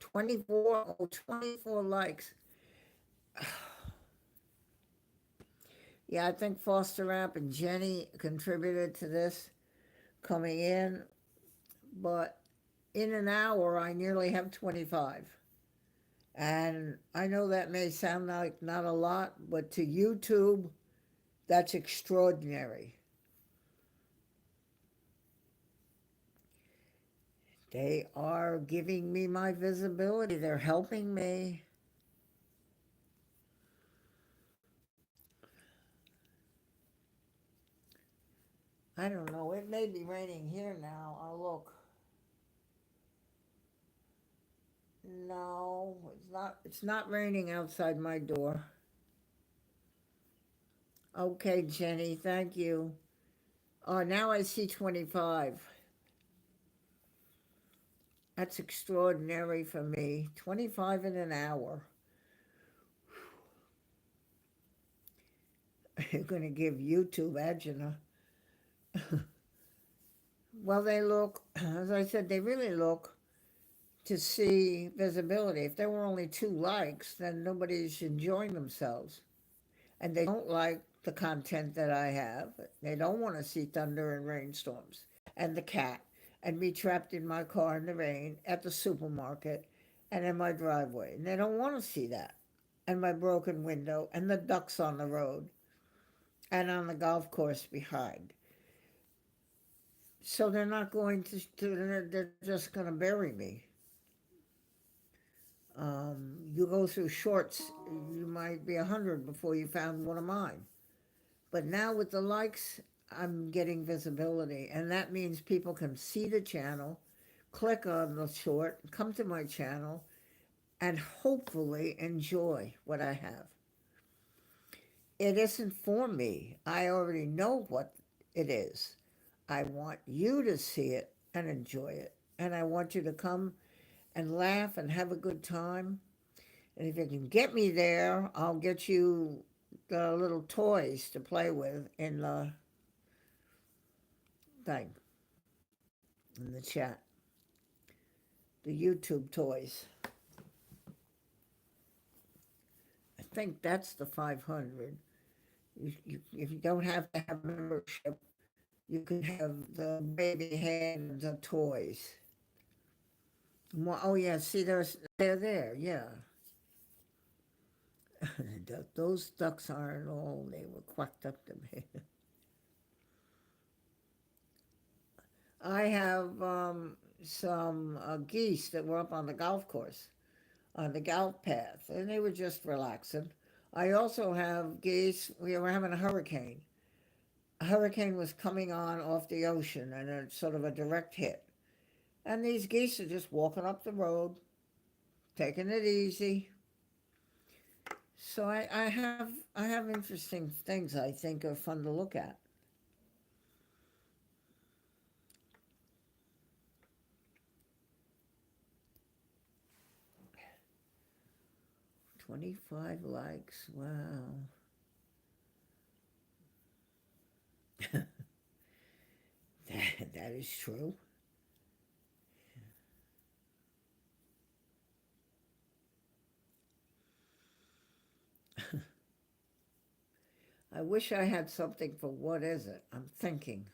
24, oh, 24 likes. Yeah, I think Foster Rap and Jenny contributed to this coming in, but in an hour, I nearly have 25. And I know that may sound like not a lot, but to YouTube, that's extraordinary. They are giving me my visibility. They're helping me. I don't know. It may be raining here now. I'll look. No, it's not. It's not raining outside my door. Okay, Jenny, thank you. Oh, now I see 25. That's extraordinary for me. 25 in an hour. You're going to give YouTube agina. Well, they look, as I said, they really look to see visibility. If there were only 2 likes, then nobody's enjoying themselves. And they don't like the content that I have. They don't want to see thunder and rainstorms and the cat and me trapped in my car in the rain at the supermarket and in my driveway. And they don't want to see that. And my broken window and the ducks on the road and on the golf course behind. So they're not going they're just going to bury me. You go through shorts, you might be 100 before you found one of mine. But now with the likes, I'm getting visibility, and that means people can see the channel, click on the short, come to my channel, and hopefully enjoy what I have. It isn't for me. I already know what it is. I want you to see it and enjoy it. And I want you to come and laugh and have a good time. And if you can get me there, I'll get you the little toys to play with in the thing, in the chat. The YouTube toys. I think that's the 500. If you don't have to have membership, you can have the baby hands of toys. Oh yeah, see, they're there, yeah. Those ducks aren't all they were quacked up to be. I have some geese that were up on the golf course, on the golf path, and they were just relaxing. I also have geese. We were having a hurricane. A hurricane was coming on off the ocean, and it's sort of a direct hit. And these geese are just walking up the road, taking it easy. So I have interesting things I think are fun to look at. 25 likes. Wow. That is true. I wish I had something for what is it? I'm thinking.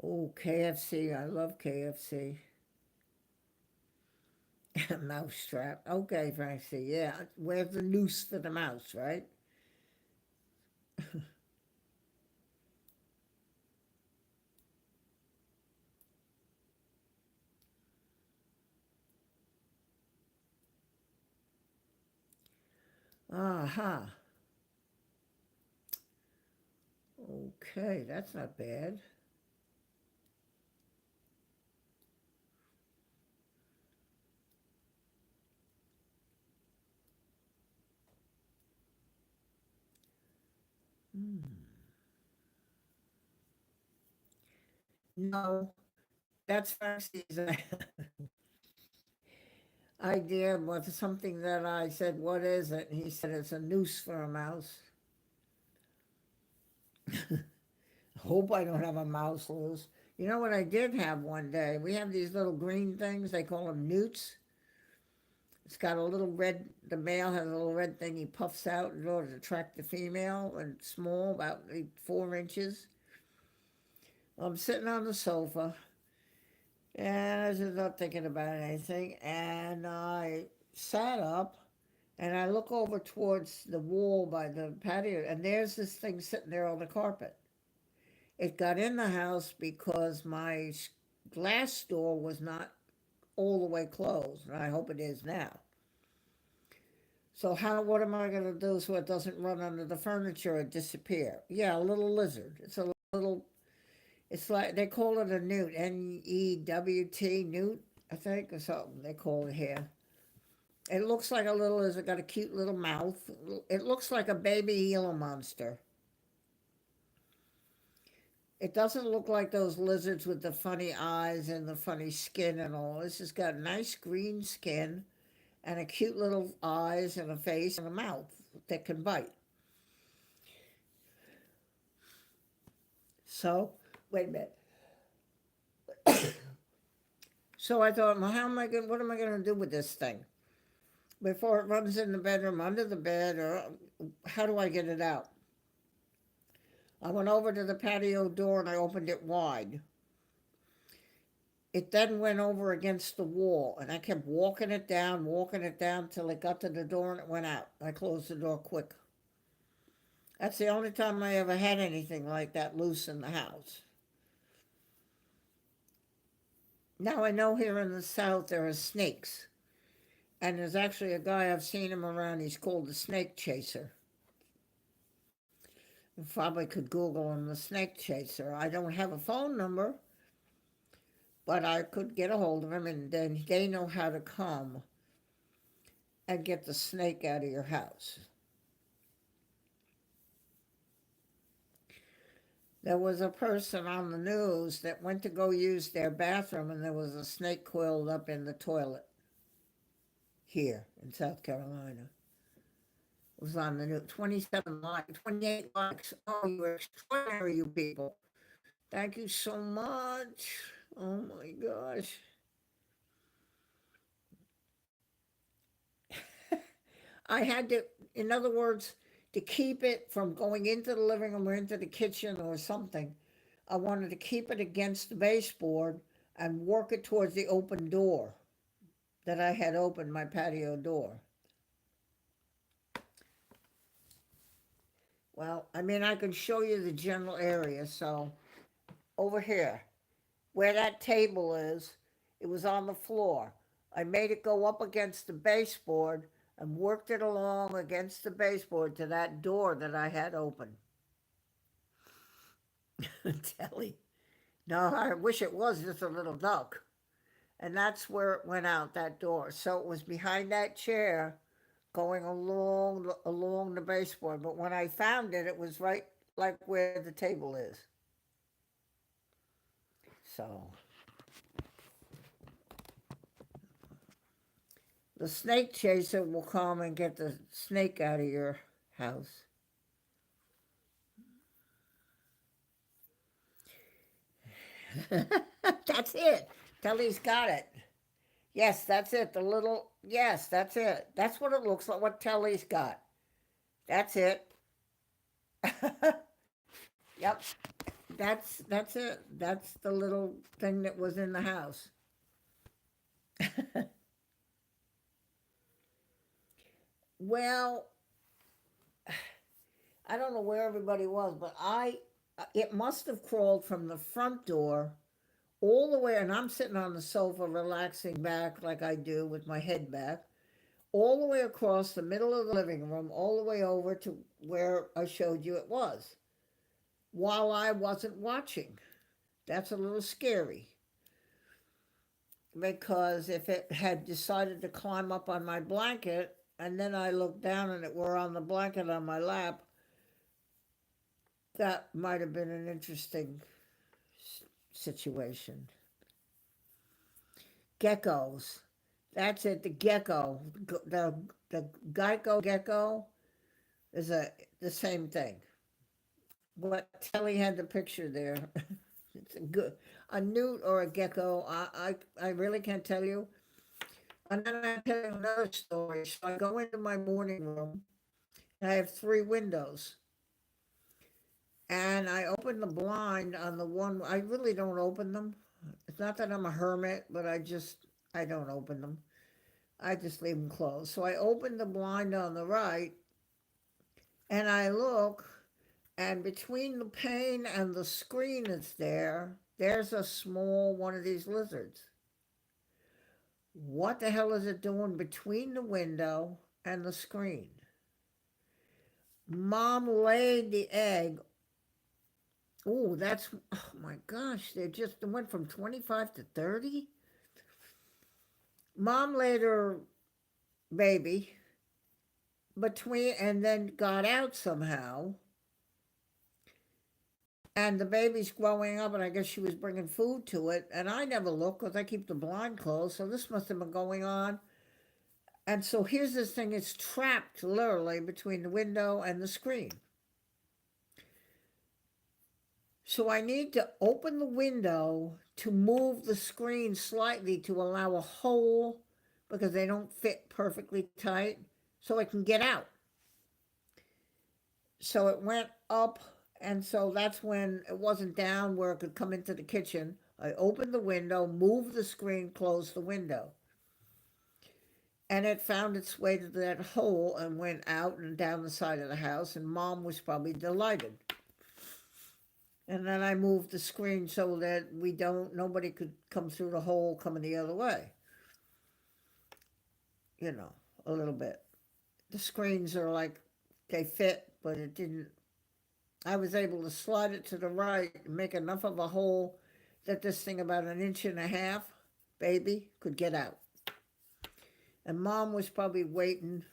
Oh, KFC. I love KFC. Mousetrap. Okay, Francie. Yeah. Where's the noose for the mouse, right? Aha. Okay, that's not bad. Hmm. No, that's Francie's idea was something that I said, what is it? And he said, it's a noose for a mouse. Hope I don't have a mouse loose. You know what I did have one day? We have these little green things, they call them newts. It's got a little red, the male has a little red thing he puffs out in order to attract the female, and it's small, about 4 inches. I'm sitting on the sofa, and I was just not thinking about anything, and I sat up, and I look over towards the wall by the patio, and there's this thing sitting there on the carpet. It got in the house because my glass door was not all the way closed, and I hope it is now. So what am I going to do so it doesn't run under the furniture or disappear? Yeah, a little lizard. It's a little. It's like they call it a newt, Newt, newt, I think, or something. They call it here. It looks like a little lizard. Got a cute little mouth. It looks like a baby Gila monster. It doesn't look like those lizards with the funny eyes and the funny skin and all. This has got nice green skin and a cute little eyes and a face and a mouth that can bite. So, wait a minute. So I thought, well, what am I going to do with this thing? Before it runs in the bedroom, under the bed, or how do I get it out? I went over to the patio door and I opened it wide. It then went over against the wall, and I kept walking it down till it got to the door and it went out. I closed the door quick. That's the only time I ever had anything like that loose in the house. Now I know here in the South there are snakes, and there's actually a guy I've seen him around. He's called the snake chaser. You probably could Google him, the snake chaser. I don't have a phone number, but I could get a hold of him, and then they know how to come and get the snake out of your house. There was a person on the news that went to go use their bathroom, and there was a snake coiled up in the toilet here in South Carolina. It was on the news. 27 likes, 28 likes. Oh, you're extraordinary, you people. Thank you so much. Oh my gosh. I had to, in other words, to keep it from going into the living room or into the kitchen or something, I wanted to keep it against the baseboard. and work it towards the open door that I had opened, my patio door. Well, I mean, I can show you the general area. So over here, where that table is, it was on the floor. I made it go up against the baseboard and worked it along against the baseboard to that door that I had open. Telly. No, I wish it was just a little duck. And that's where it went out, that door. So it was behind that chair going along the baseboard. But when I found it, it was right like where the table is. So the snake chaser will come and get the snake out of your house. That's it. Telly's got it. Yes, that's it. The little, yes, that's it. That's what it looks like, what Telly's got. That's it. Yep. That's it. That's the little thing that was in the house. Well, I don't know where everybody was, but it must have crawled from the front door all the way, and I'm sitting on the sofa relaxing back like I do with my head back, all the way across the middle of the living room, all the way over to where I showed you it was, while I wasn't watching. That's a little scary because if it had decided to climb up on my blanket and then I looked down and it were on the blanket on my lap, that might have been an interesting situation. Geckos. That's it, the gecko. The Geico gecko is the same thing. What Telly had the picture there. It's a newt or a gecko. I really can't tell you. And then I tell you another story. So I go into my morning room. And I have 3 windows. And I open the blind on the one. I really don't open them. It's not that I'm a hermit, but I don't open them. I just leave them closed. So I open the blind on the right and I look, and between the pane and the screen that's there's a small one of these lizards. What the hell is it doing between the window and the screen? Mom laid the egg. Oh, oh my gosh, they went from 25 to 30. Mom laid her baby between and then got out somehow. And the baby's growing up, and I guess she was bringing food to it. And I never look because I keep the blind closed. So this must have been going on. And so here's this thing, it's trapped literally between the window and the screen. So I need to open the window to move the screen slightly to allow a hole because they don't fit perfectly tight so it can get out. So it went up, and so that's when it wasn't down where it could come into the kitchen. I opened the window, moved the screen, closed the window. And it found its way to that hole and went out and down the side of the house, and Mom was probably delighted. And then I moved the screen so that nobody could come through the hole coming the other way. You know, a little bit. The screens are like, they fit, but it didn't. I was able to slide it to the right and make enough of a hole that this thing about 1.5 inches, baby, could get out. And Mom was probably waiting.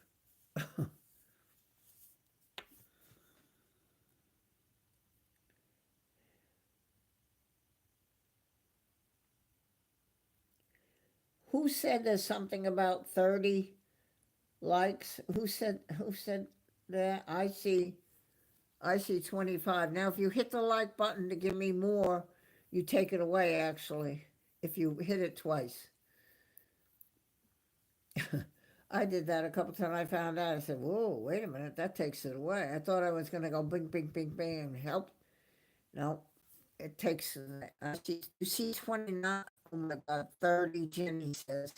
Who said there's something about 30 likes? Who said that? I see 25. Now if you hit the like button to give me more, you take it away actually. If you hit it twice. I did that a couple times. I found out. I said, "Whoa, wait a minute! That takes it away." I thought I was going to go bing, bing, bing, bing, and help. No, it takes. You see 29. Oh my God, 30, Jenny says.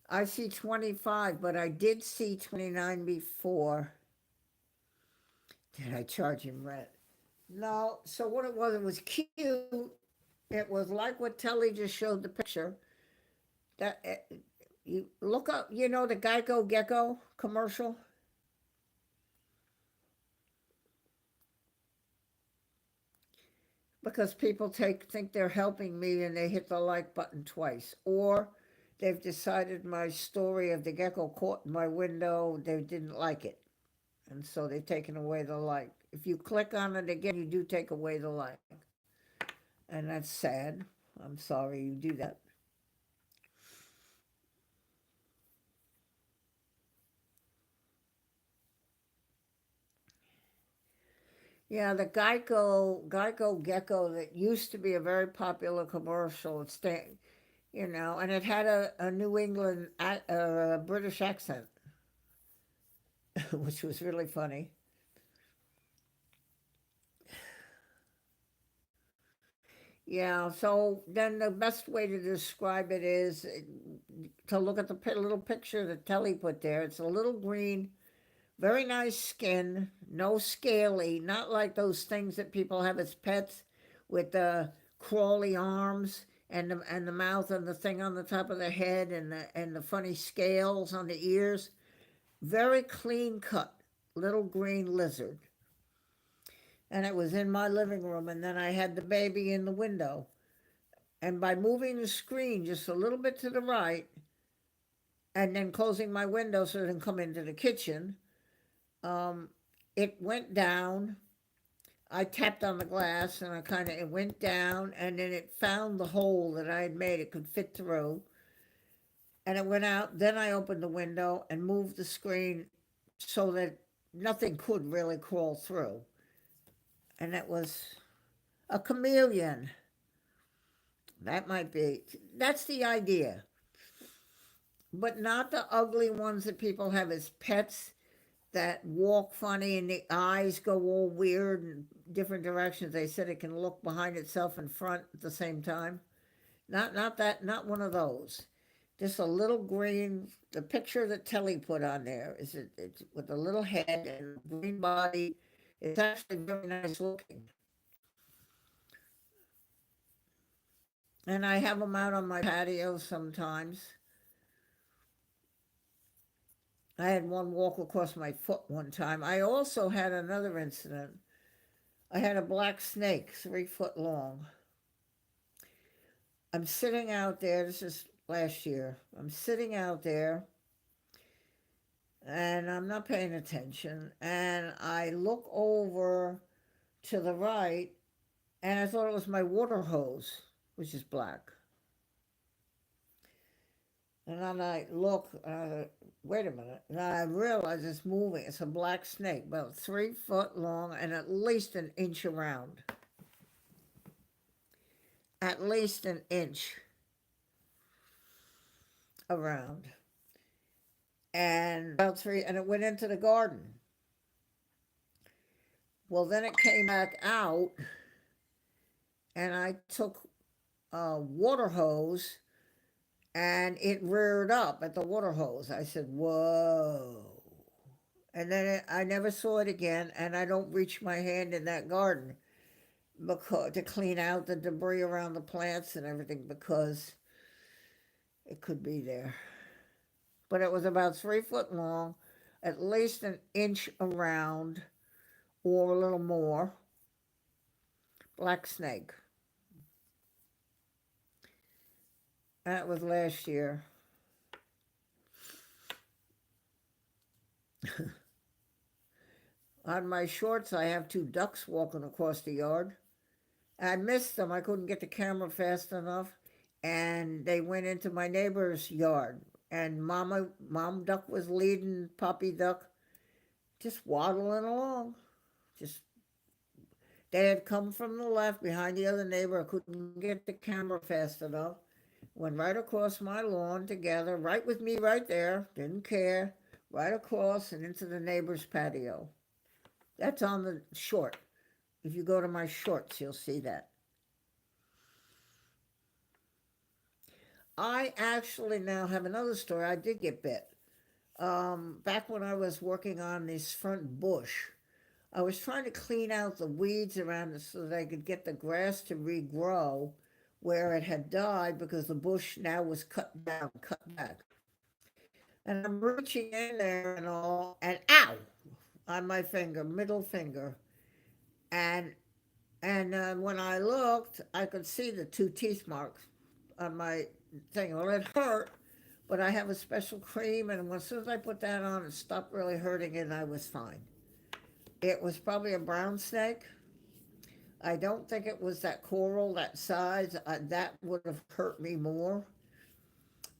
I see 25, but I did see 29 before. Did I charge him rent? No. So what it was cute. It was like what Telly just showed the picture. That you look up, the Geico Gecko commercial. Because people think they're helping me and they hit the like button twice, or they've decided my story of the gecko caught in my window, they didn't like it, and so they've taken away the like. If you click on it again, you do take away the like, and that's sad. I'm sorry you do that. Yeah, the Geico Gecko that used to be a very popular commercial. And it had a New England British accent, which was really funny. Yeah, so then the best way to describe it is to look at the little picture that Telly put there. It's a little green, very nice skin, no scaly, not like those things that people have as pets with the crawly arms and the mouth and the thing on the top of the head and the funny scales on the ears. Very clean cut little green lizard. And it was in my living room, and then I had the baby in the window. And by moving the screen just a little bit to the right and then closing my window so it didn't come into the kitchen, um, it went down. I tapped on the glass and it went down, and then it found the hole that I had made it could fit through, and it went out. Then I opened the window and moved the screen so that nothing could really crawl through. And it was a chameleon. That's the idea. But not the ugly ones that people have as pets that walk funny and the eyes go all weird in different directions. They said it can look behind itself and front at the same time. Not one of those. Just a little green. The picture that Telly put on there it's with a little head and green body. It's actually very nice looking. And I have them out on my patio sometimes. I had one walk across my foot one time. I also had another incident. I had a black snake, 3 foot long. I'm sitting out there. This is last year. I'm sitting out there and I'm not paying attention. And I look over to the right and I thought it was my water hose, which is black. And then I look, wait a minute. And I realize it's moving. It's a black snake, about 3 foot long and at least an inch around. At least an inch around. And and it went into the garden. Well, then it came back out, and I took a water hose and it reared up at the water hose. I said, whoa. And then I never saw it again, and I don't reach my hand in that garden to clean out the debris around the plants and everything because it could be there. But it was about 3 foot long, at least an inch around, or a little more. Black snake. That was last year. On my shorts, I have 2 ducks walking across the yard. I missed them. I couldn't get the camera fast enough, and they went into my neighbor's yard. And mom duck was leading puppy duck, just waddling along. Just they had come from the left behind the other neighbor. I couldn't get the camera fast enough. Went right across my lawn together, right with me right there. Didn't care. Right across and into the neighbor's patio. That's on the short. If you go to my shorts, you'll see that. I actually now have another story. I did get bit. Back when I was working on this front bush, I was trying to clean out the weeds around it so that I could get the grass to regrow where it had died because the bush now was cut down, cut back. And I'm reaching in there and all, and ow, on my finger, middle finger. And when I looked, I could see the two teeth marks on my thing. Well, it hurt, but I have a special cream, and as soon as I put that on, it stopped really hurting, and I was fine. It was probably a brown snake. I don't think it was that coral, that size. That would have hurt me more.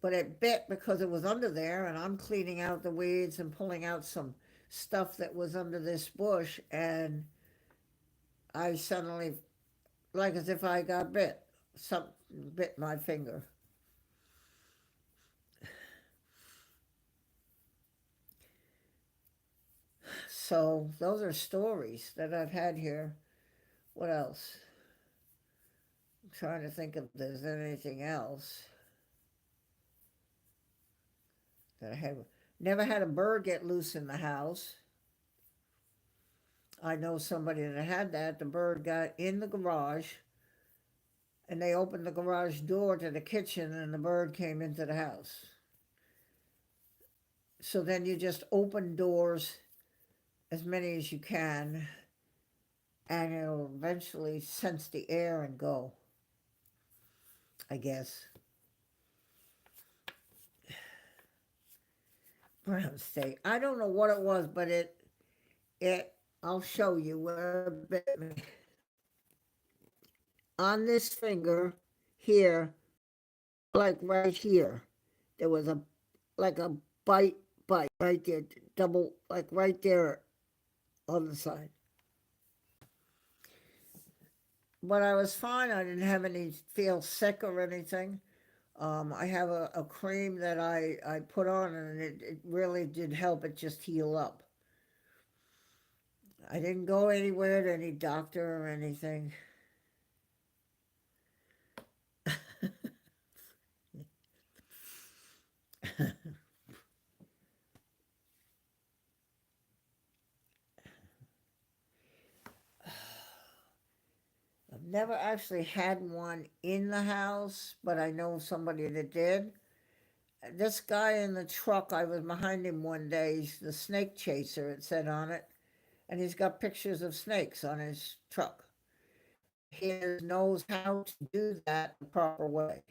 But it bit because it was under there, and I'm cleaning out the weeds and pulling out some stuff that was under this bush, and I suddenly, like as if I got bit, something bit my finger. So those are stories that I've had here. What else? I'm trying to think if there's anything else that I have. Never had a bird get loose in the house. I know somebody that had that. The bird got in the garage, and they opened the garage door to the kitchen, and the bird came into the house. So then you just open doors as many as you can, and it'll eventually sense the air and go, I guess. Brown steak. I don't know what it was, but it I'll show you where it bit me. On this finger here, like right here, there was a like a bite right there, double like right there on the side. But I was fine. I didn't have any feel sick or anything. I have a cream that I put on, and it really did help it just heal up. I didn't go anywhere to any doctor or anything. I've never actually had one in the house, but I know somebody that did. This guy in the truck, I was behind him one day. He's the snake chaser, it said on it. And he's got pictures of snakes on his truck. He knows how to do that the proper way.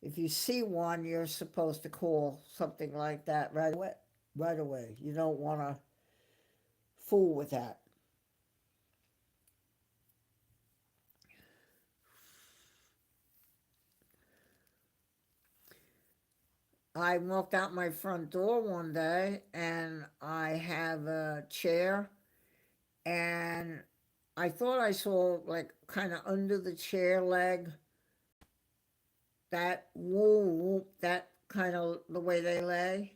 If you see one, you're supposed to call something like that right away. Right away. You don't want to fool with that. I walked out my front door one day, and I have a chair, and I thought I saw like kind of under the chair leg that whoop, that kind of the way they lay.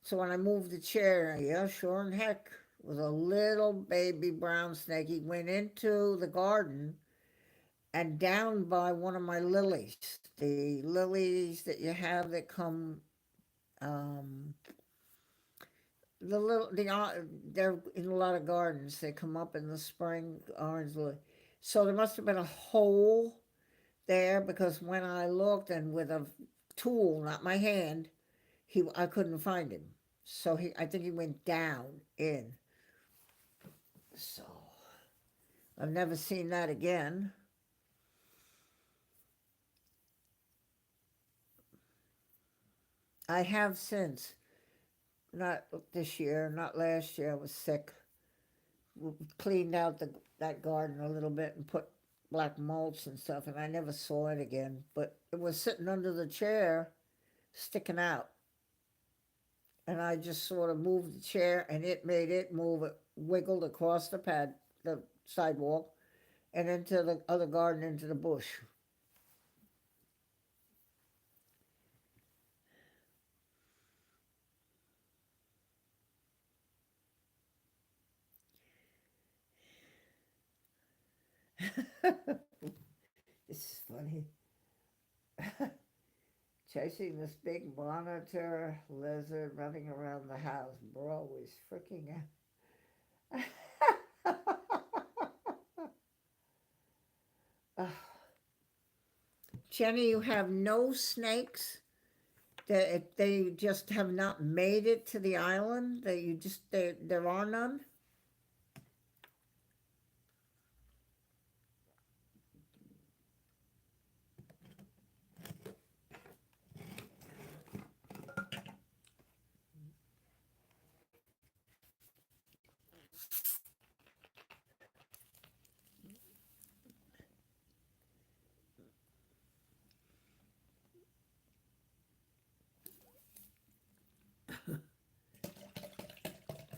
So when I moved the chair, yeah, sure and heck, was a little baby brown snake. He went into the garden and down by one of my lilies, the lilies that you have that come, um, the little, they're in a lot of gardens. They come up in the spring, orange lily. So there must have been a hole there because when I looked and with a tool, not my hand, I couldn't find him. So I think he went down in. So I've never seen that again. I have since, not this year, not last year. I was sick. Cleaned out that garden a little bit and put black mulch and stuff, and I never saw it again. But it was sitting under the chair, sticking out, and I just sort of moved the chair, and it made it move. It wiggled across the sidewalk, and into the other garden, into the bush. This is funny. chasing this big monitor lizard running around the house. Bro is freaking out. Jenny, you have no snakes? That if they just have not made it to the island? That you just, there are none?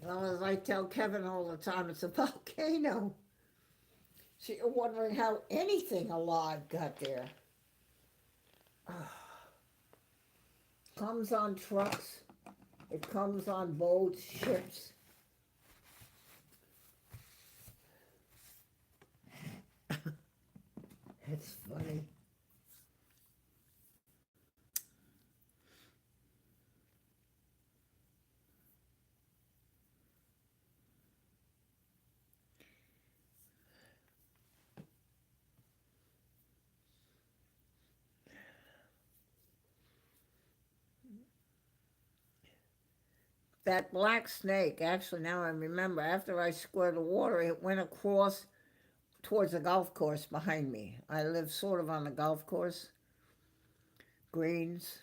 Well, as I tell Kevin all the time, it's a volcano. So you're wondering how anything alive got there. Comes on trucks, it comes on boats, ships. It's funny. That black snake, actually, now I remember, after I squirted the water, it went across towards the golf course behind me. I live sort of on the golf course, greens.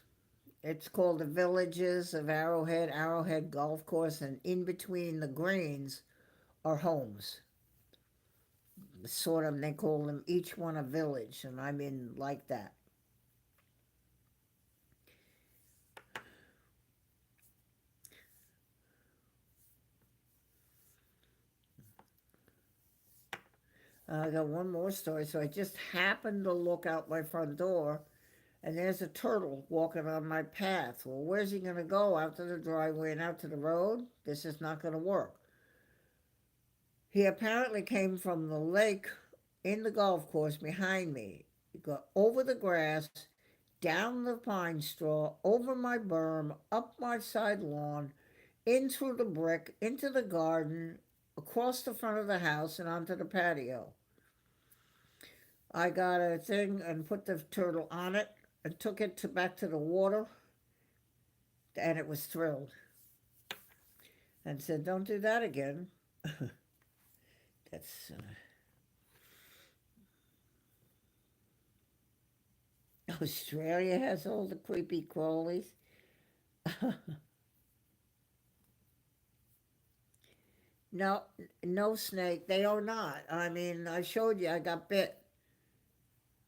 It's called the Villages of Arrowhead, Arrowhead Golf Course, and in between the greens are homes. Sort of, they call them each one a village, and I'm in like that. I got one more story. So I just happened to look out my front door, and there's a turtle walking on my path. Well, where's he going to go? Out to the driveway and out to the road? This is not going to work. He apparently came from the lake in the golf course behind me. He got over the grass, down the pine straw, over my berm, up my side lawn, in through the brick, into the garden, across the front of the house, and onto the patio. I got a thing and put the turtle on it and took it back to the water, and it was thrilled and said, "Don't do that again." That's Australia has all the creepy crawlies. No, no snake. They are not. I mean, I showed you. I got bit.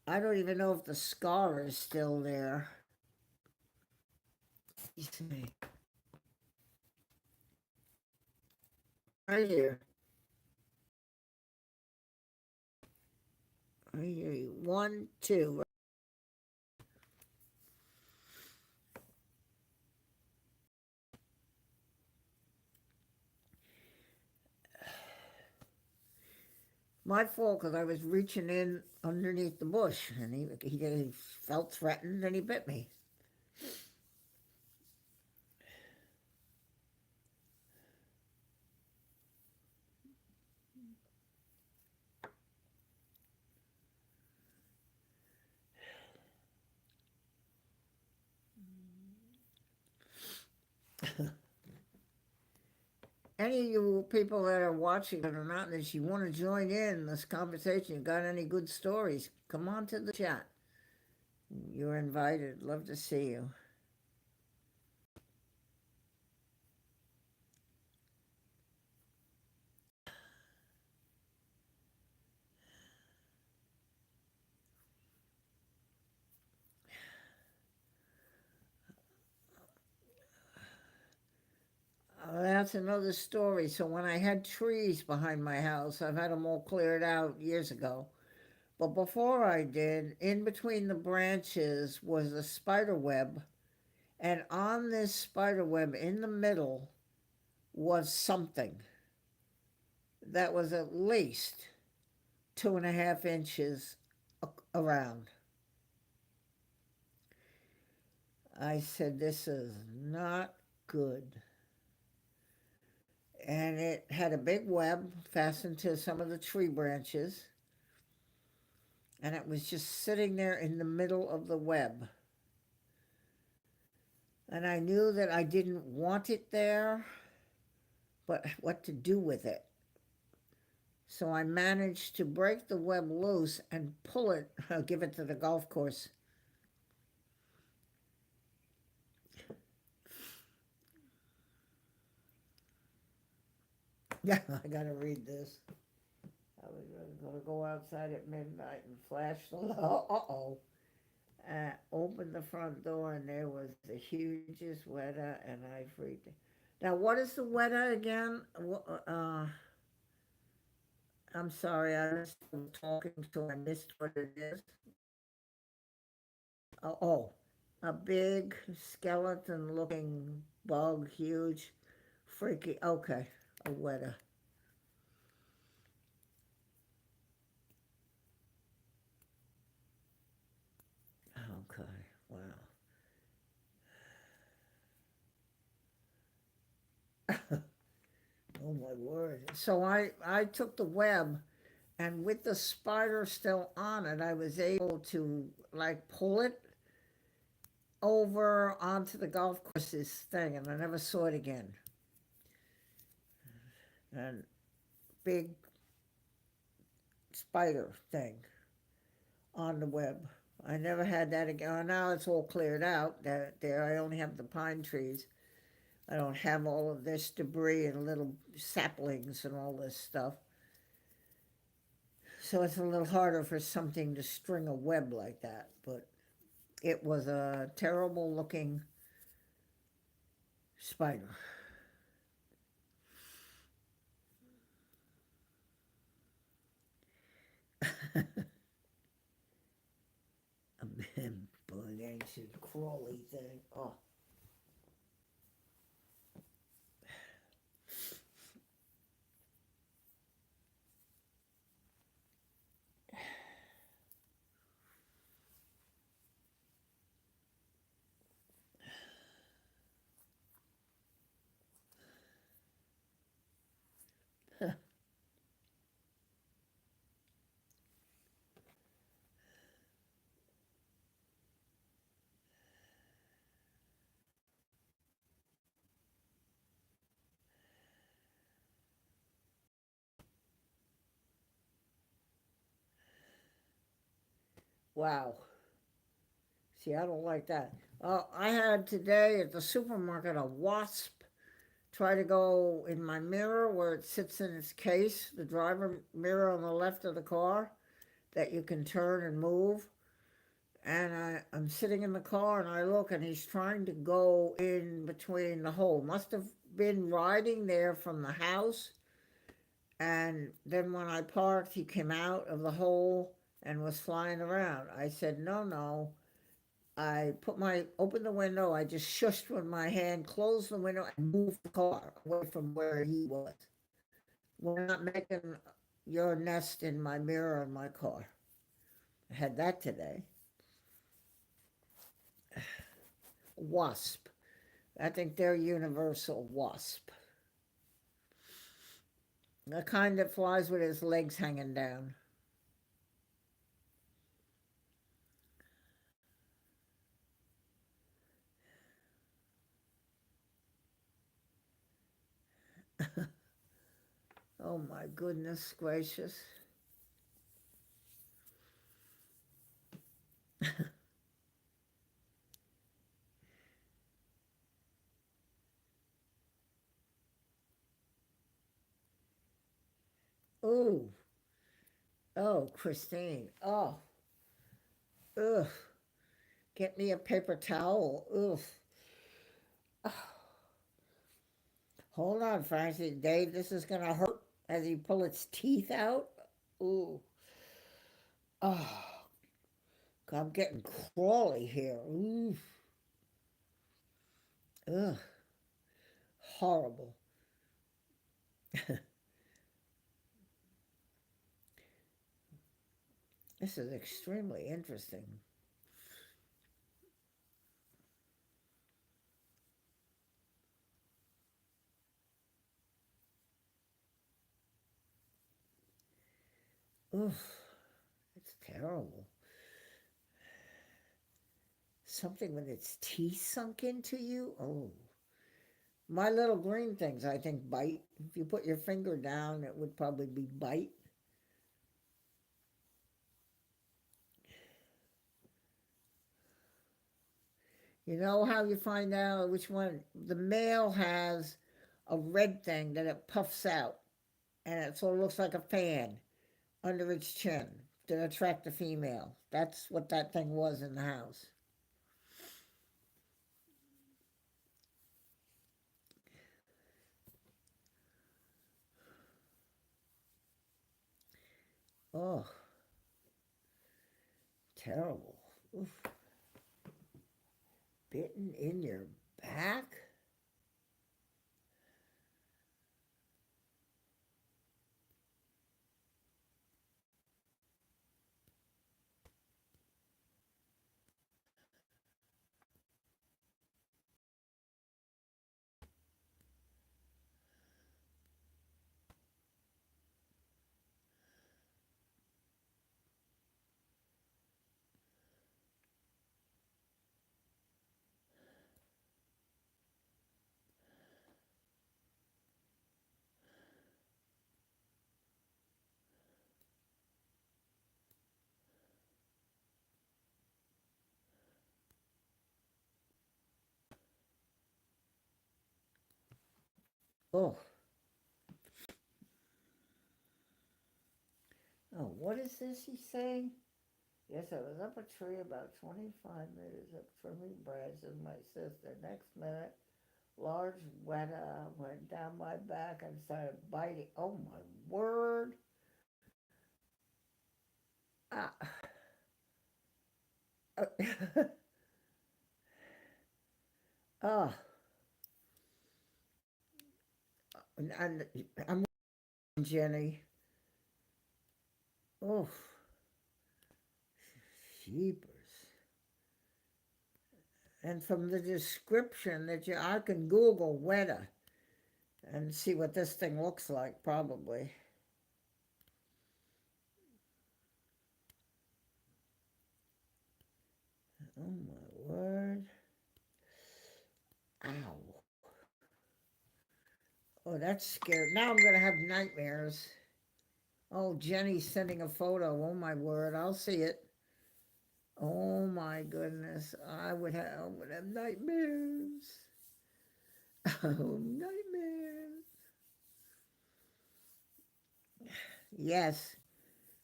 I don't even know if the scar is still there. You see, right here. Right here. One, two. My fault because I was reaching in underneath the bush, and he felt threatened and he bit me. Any of you people that are watching that are not in this, you want to join in this conversation, you got any good stories, come on to the chat. You're invited. Love to see you. That's another story. So when I had trees behind my house, I've had them all cleared out years ago. But before I did, in between the branches was a spider web. And on this spider web in the middle was something that was at least 2.5 inches around. I said, this is not good. And it had a big web fastened to some of the tree branches, and it was just sitting there in the middle of the web. And I knew that I didn't want it there, but what to do with it. So I managed to break the web loose and pull it, give it to the golf course. Yeah, I gotta read this. I was going to go outside at midnight and flash the light. Uh-oh. Opened the front door, and there was the hugest weta, and I freaked. Now, what is the weta again? I'm sorry, I was talking, so I missed what it is. Oh, a big skeleton-looking bug, huge, freaky. Okay, a weta. Okay, wow. Oh my word. So I took the web, and with the spider still on it, I was able to like pull it over onto the golf course's thing, and I never saw it again. And big spider thing on the web. I never had that again. Now it's all cleared out. That there, I only have the pine trees. I don't have all of this debris and little saplings and all this stuff. So it's a little harder for something to string a web like that. But it was a terrible looking spider. A big, ancient crawly thing. Oh, wow. See, I don't like that. I had today at the supermarket a wasp try to go in my mirror where it sits in its case, the driver mirror on the left of the car that you can turn and move. And I'm sitting in the car and I look, and he's trying to go in between the hole. Must have been riding there from the house. And then when I parked, he came out of the hole and was flying around. I said, no, no. I opened the window, I just shushed with my hand, closed the window, and moved the car away from where he was. We're not making your nest in my mirror in my car. I had that today. Wasp. I think they're universal wasp. The kind that flies with his legs hanging down. Oh my goodness gracious. Ooh. Oh, Christine. Oh. Ugh. Get me a paper towel. Ugh. Hold on, Francie. Dave, this is gonna hurt as he pull its teeth out. Ooh. Oh. I'm getting crawly here. Ooh. Ugh. Horrible. This is extremely interesting. Oof, it's terrible. Something with its teeth sunk into you. Oh, my little green things, I think, bite. If you put your finger down, it would probably be bite. You know how you find out which one? The male has a red thing that it puffs out, and it sort of looks like a fan under its chin to attract the female. That's what that thing was in the house. Oh, terrible. Oof. Bitten in your back? Oh, oh, what is this he's saying? Yes, I was up a tree about 25 meters up trimming branches. My sister. Next minute, large weta went down my back and started biting. Oh my word! Ah, oh, and I'm Jenny. Oh, sheepers! And from the description that I can Google weta and see what this thing looks like. Probably. Oh my word! Ow! Oh, that's scary. Now I'm gonna have nightmares. Oh, Jenny's sending a photo. Oh my word, I'll see it. Oh my goodness, I would have nightmares. Oh, nightmares. Yes,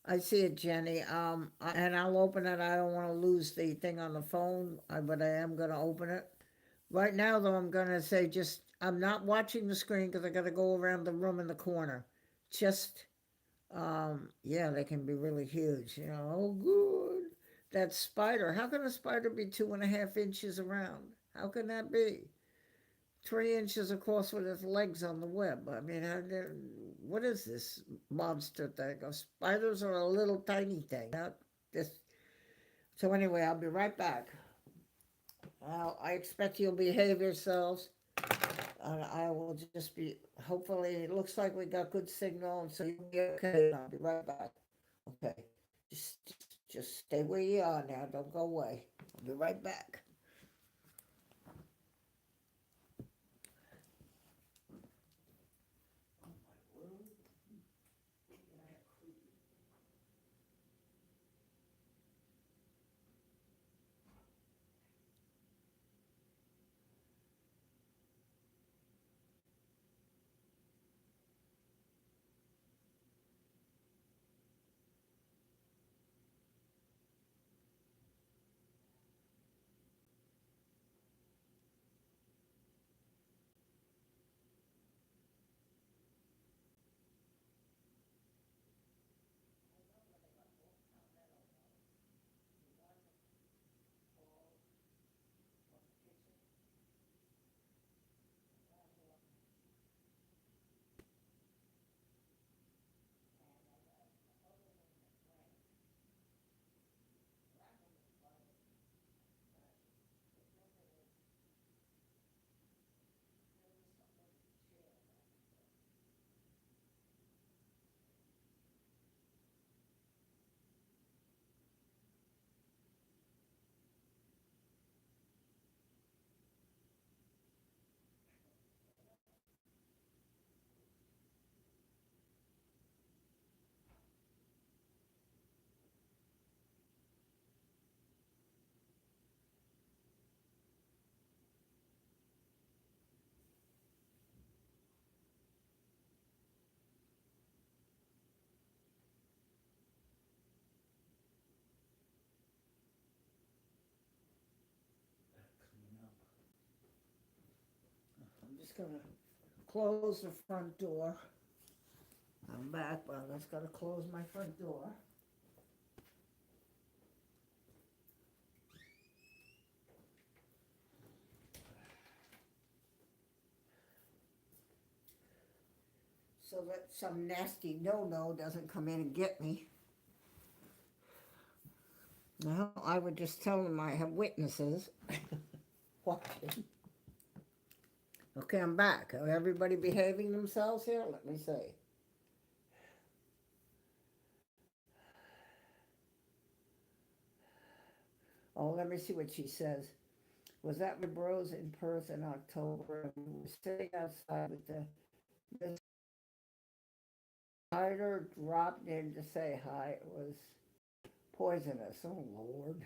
I see it, Jenny. And I'll open it. I don't want to lose the thing on the phone, but I am going to open it. Right now, though, I'm going to say just, I'm not watching the screen because I got to go around the room in the corner. Just yeah, they can be really huge. Oh, good. That spider. How can a spider be 2.5 inches around? How can that be? 3 inches across with its legs on the web. I mean, what is this monster thing? Spiders are a little tiny thing. Not this. So anyway, I'll be right back. I expect you'll behave yourselves. I will just be. Hopefully, it looks like we got good signal, so you'll be okay. I'll be right back. Okay. Just stay where you are now. Don't go away. I'll be right back. just gonna close the front door. I'm back, but I just gotta close my front door. So that some nasty no-no doesn't come in and get me. No, I would just tell them I have witnesses watching. Okay, I'm back. Are everybody behaving themselves here? Let me see. Oh, let me see what she says. Was at my bros in Perth in October. We were sitting outside with the spider dropped in to say hi. It was poisonous. Oh, Lord.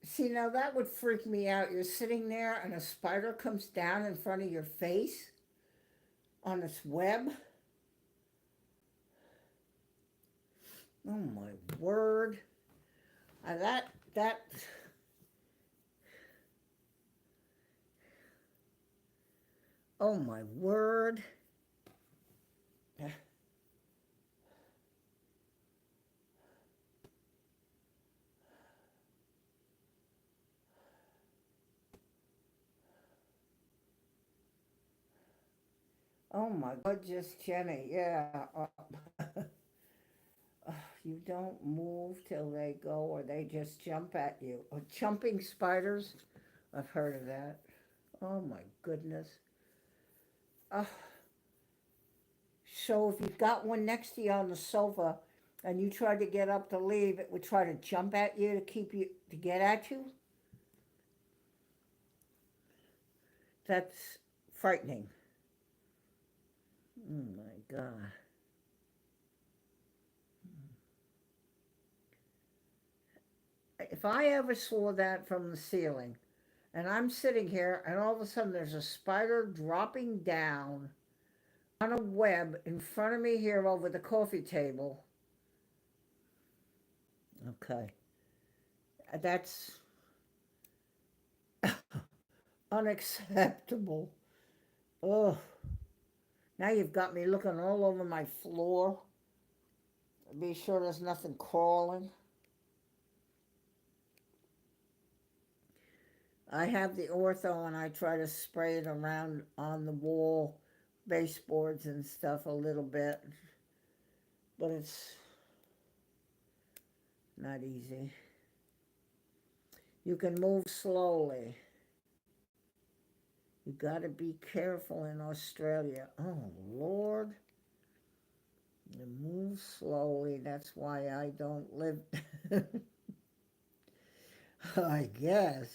See, now that would freak me out. You're sitting there and a spider comes down in front of your face on its web. Oh, my word. That, oh, my word. Oh my God, just Jenny, yeah. You don't move till they go or they just jump at you. Oh, jumping spiders, I've heard of that. Oh my goodness. Oh, so if you've got one next to you on the sofa and you tried to get up to leave, it would try to jump at you to keep you, to get at you? That's frightening. Oh my God. If I ever saw that from the ceiling, and I'm sitting here, and all of a sudden there's a spider dropping down on a web in front of me here over the coffee table. Okay. That's unacceptable. Ugh. Now you've got me looking all over my floor. Be sure there's nothing crawling. I have the ortho and I try to spray it around on the wall, baseboards and stuff a little bit. But it's not easy. You can move slowly. You got to be careful in Australia. Oh, Lord. You move slowly. That's why I don't live. I guess.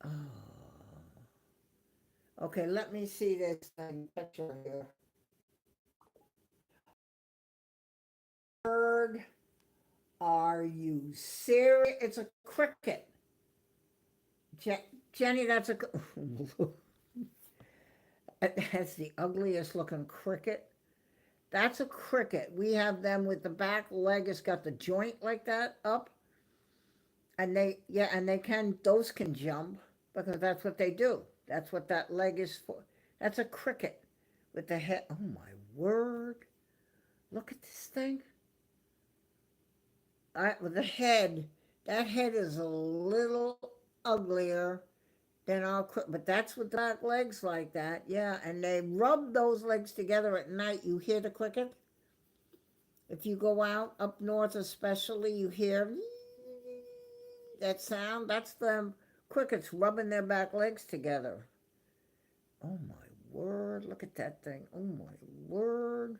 Oh. Okay, let me see this picture here. Bird, are you serious? It's a cricket. Jenny, that's a. That's the ugliest looking cricket. That's a cricket. We have them with the back leg has got the joint like that up. And they, yeah, and those can jump because that's what they do. That's what that leg is for. That's a cricket with the head. Oh my word. Look at this thing. With the head, that head is a little uglier than our cricket, but that's with the back legs like that. Yeah, and they rub those legs together at night. You hear the cricket? If you go out up north especially, you hear that sound. That's them crickets rubbing their back legs together. Oh my word, look at that thing. Oh my word.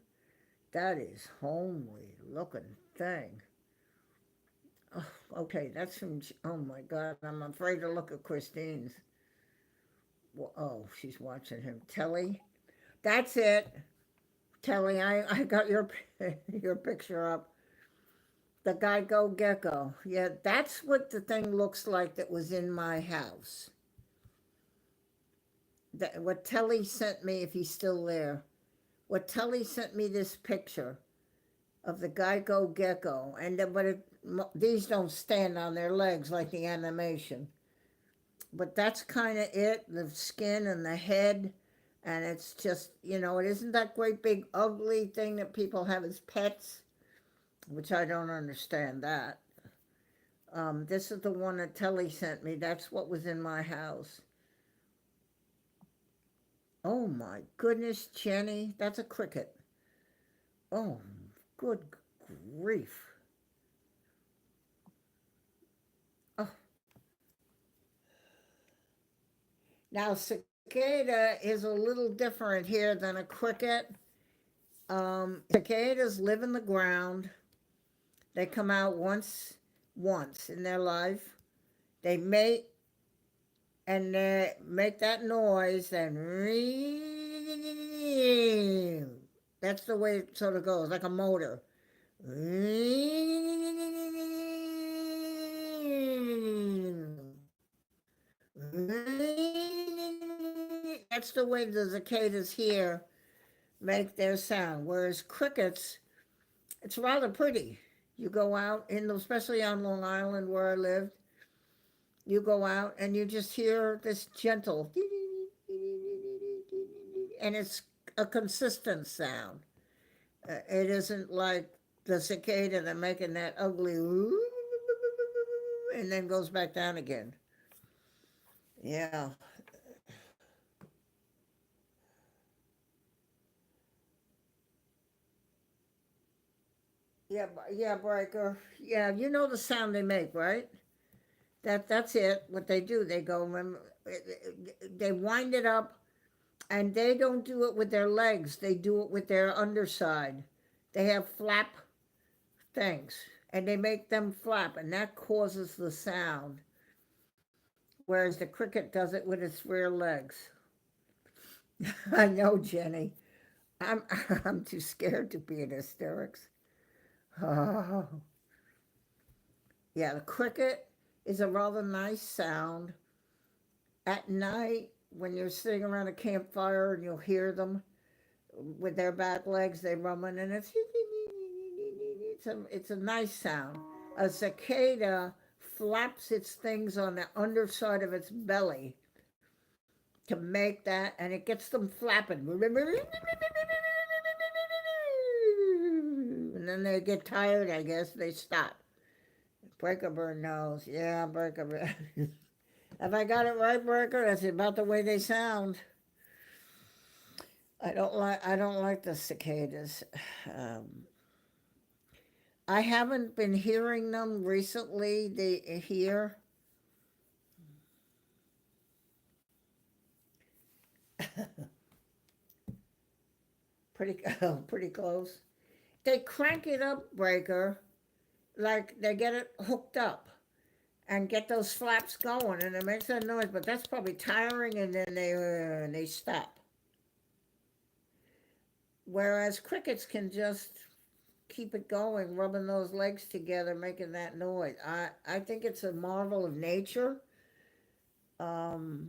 That is homely looking thing. Oh, okay, that's from, oh my God, I'm afraid to look at Christine's. Well, oh, she's watching him. Telly, that's it. Telly, I got your your picture up. The Geico Gecko. Yeah, that's what the thing looks like that was in my house. That, what Telly sent me, if he's still there. What Telly sent me this picture of the Geico gecko, and these don't stand on their legs like the animation. But that's kind of it, the skin and the head, and it's just, it isn't that great big ugly thing that people have as pets, which I don't understand that. This is the one that Telly sent me. That's what was in my house. Oh my goodness, Jenny, that's a cricket. Oh, good grief. Oh, now cicada is a little different here than a cricket. Cicadas live in the ground. They come out once in their life. They mate and they make that noise and that's the way it sort of goes, like a motor. That's the way the cicadas here make their sound. Whereas crickets, it's rather pretty. You go out, especially on Long Island where I lived, you go out and you just hear this gentle, and it's a consistent sound. It isn't like the cicada that making that ugly and then goes back down again. Yeah. Yeah, yeah, Breaker. Yeah, you know the sound they make, right? That's it. What they do, they go, they wind it up, and they don't do it with their legs. They do it with their underside. They have flap things, and they make them flap, and that causes the sound. Whereas the cricket does it with its rear legs. I know, Jenny. I'm I'm too scared to be in hysterics. Oh, yeah, the cricket is a rather nice sound at night when you're sitting around a campfire and you'll hear them with their back legs. They rumbling, and it's a nice sound. A cicada flaps its things on the underside of its belly to make that, and it gets them flapping. And then they get tired, I guess, they stop. Breaker Bird knows. Yeah, Breaker Bird. Have I got it right, Breaker? That's about the way they sound. I don't like the cicadas. Um, I haven't been hearing them recently. They here. Pretty pretty close. They crank it up, Breaker, like they get it hooked up and get those flaps going, and it makes that noise. But that's probably tiring, and then they stop. Whereas crickets can just keep it going, rubbing those legs together, making that noise. I think it's a marvel of nature. Um,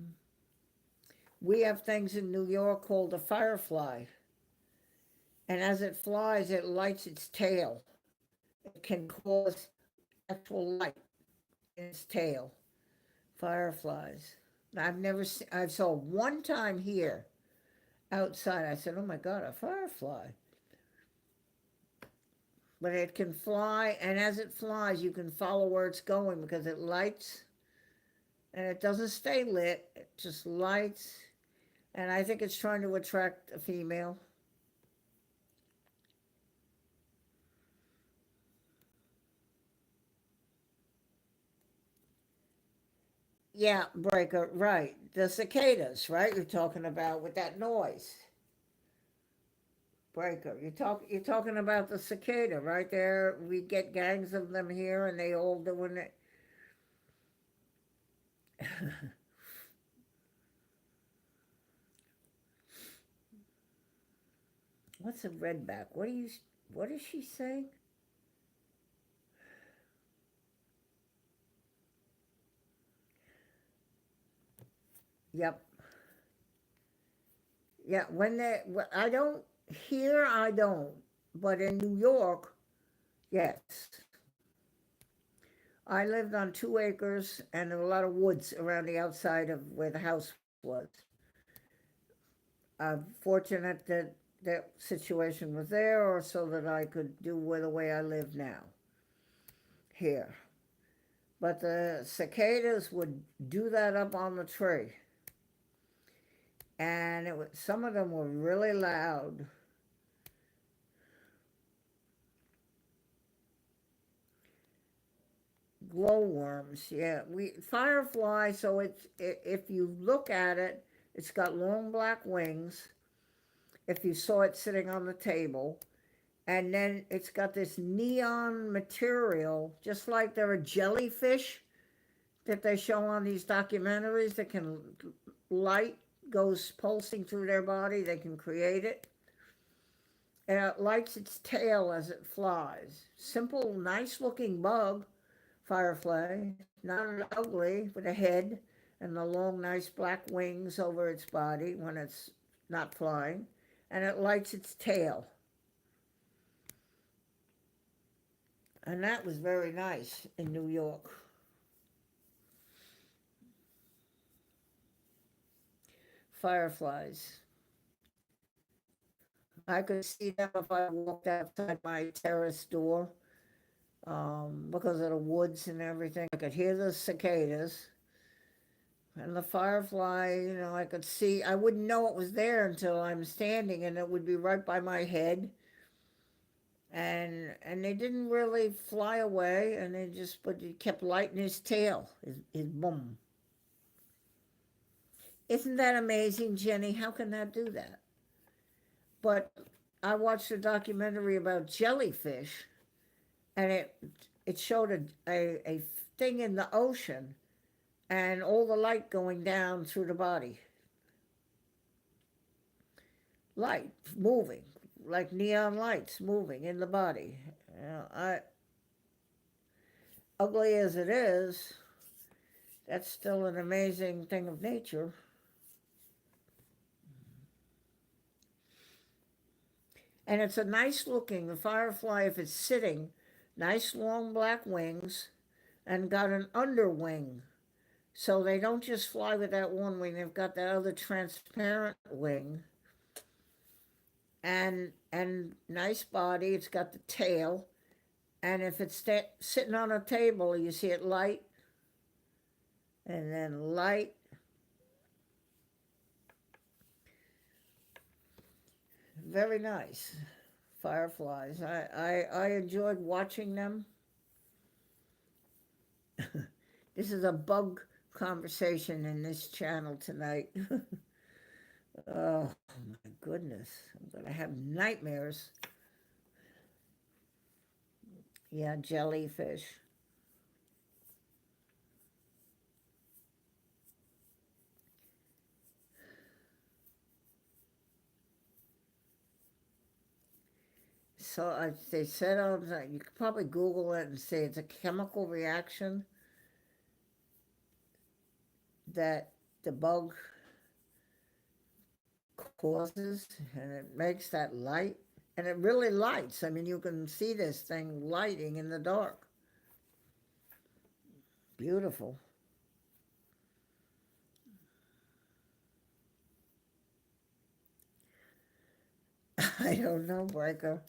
we have things in New York called a firefly, and as it flies, it lights its tail. It can cause actual light in its tail. Fireflies. I've never seen. I saw one time here outside. I said, "Oh my God, a firefly!" But it can fly, and as it flies, you can follow where it's going because it lights, and it doesn't stay lit. It just lights, and I think it's trying to attract a female. Yeah, Breaker, right. The cicadas, right? You're talking about with that noise. Breaker. You're talking about the cicada right there. We get gangs of them here, and they all doing it. What's a redback? What is she saying? Yep. Yeah. When they, I don't here, I don't, but in New York, Yes. I lived on 2 acres and there were a lot of woods around the outside of where the house was. I'm fortunate that that situation was there, or so that I could do with the way I live now here. But the cicadas would do that up on the tree, and some of them were really loud. Glowworms, yeah. We firefly. So if you look at it, it's got long black wings. If you saw it sitting on the table, and then it's got this neon material, just like there are jellyfish that they show on these documentaries that can light goes pulsing through their body. They can create it, and it lights its tail as it flies. Simple, nice looking bug, firefly, not ugly, with a head and the long, nice black wings over its body when it's not flying, and it lights its tail. And that was very nice in New York. Fireflies. I could see them if I walked outside my terrace door, because of the woods and everything. I could hear the cicadas and the firefly. I could see. I wouldn't know it was there until I'm standing, and it would be right by my head. And they didn't really fly away, and but it kept lighting his tail, his boom. Isn't that amazing, Jenny? How can that do that? But I watched a documentary about jellyfish, and it showed a thing in the ocean, and all the light going down through the body, light moving, like neon lights moving in the body. I ugly as it is, that's still an amazing thing of nature. And it's a nice looking, the firefly, if it's sitting, nice long black wings, and got an underwing. So they don't just fly with that one wing, they've got that other transparent wing. And nice body, it's got the tail. And if it's sitting on a table, you see it light, and then light. Very nice. Fireflies. I enjoyed watching them. This is a bug conversation in this channel tonight. Oh my goodness. I'm going to have nightmares. Yeah, jellyfish. So they said, you could probably Google it and say it's a chemical reaction that the bug causes, and it makes that light. And it really lights. I mean, you can see this thing lighting in the dark. Beautiful. I don't know, Breaker.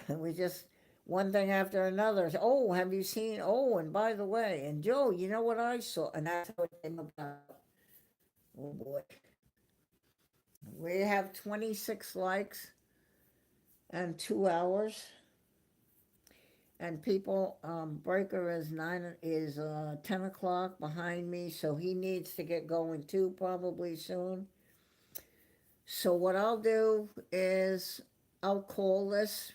We just, one thing after another. Oh, have you seen? Oh, and by the way, and Joe, you know what I saw? And that's how it came about. Oh boy. We have 26 likes and 2 hours. And people, Breaker is 10 o'clock behind me, so he needs to get going too, probably soon. So what I'll do is I'll call this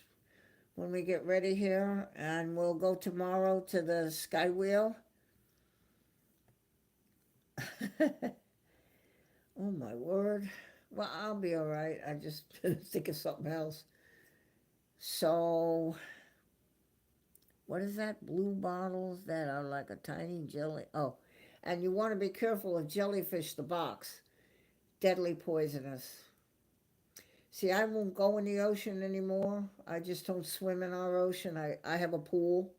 when we get ready here, and we'll go tomorrow to the Sky Wheel. Oh my word. Well, I'll be all right. I just think of something else. So, what is that? Blue bottles that are like a tiny jelly. Oh, and you want to be careful of jellyfish, the box. Deadly poisonous. See, I won't go in the ocean anymore. I just don't swim in our ocean. I have a pool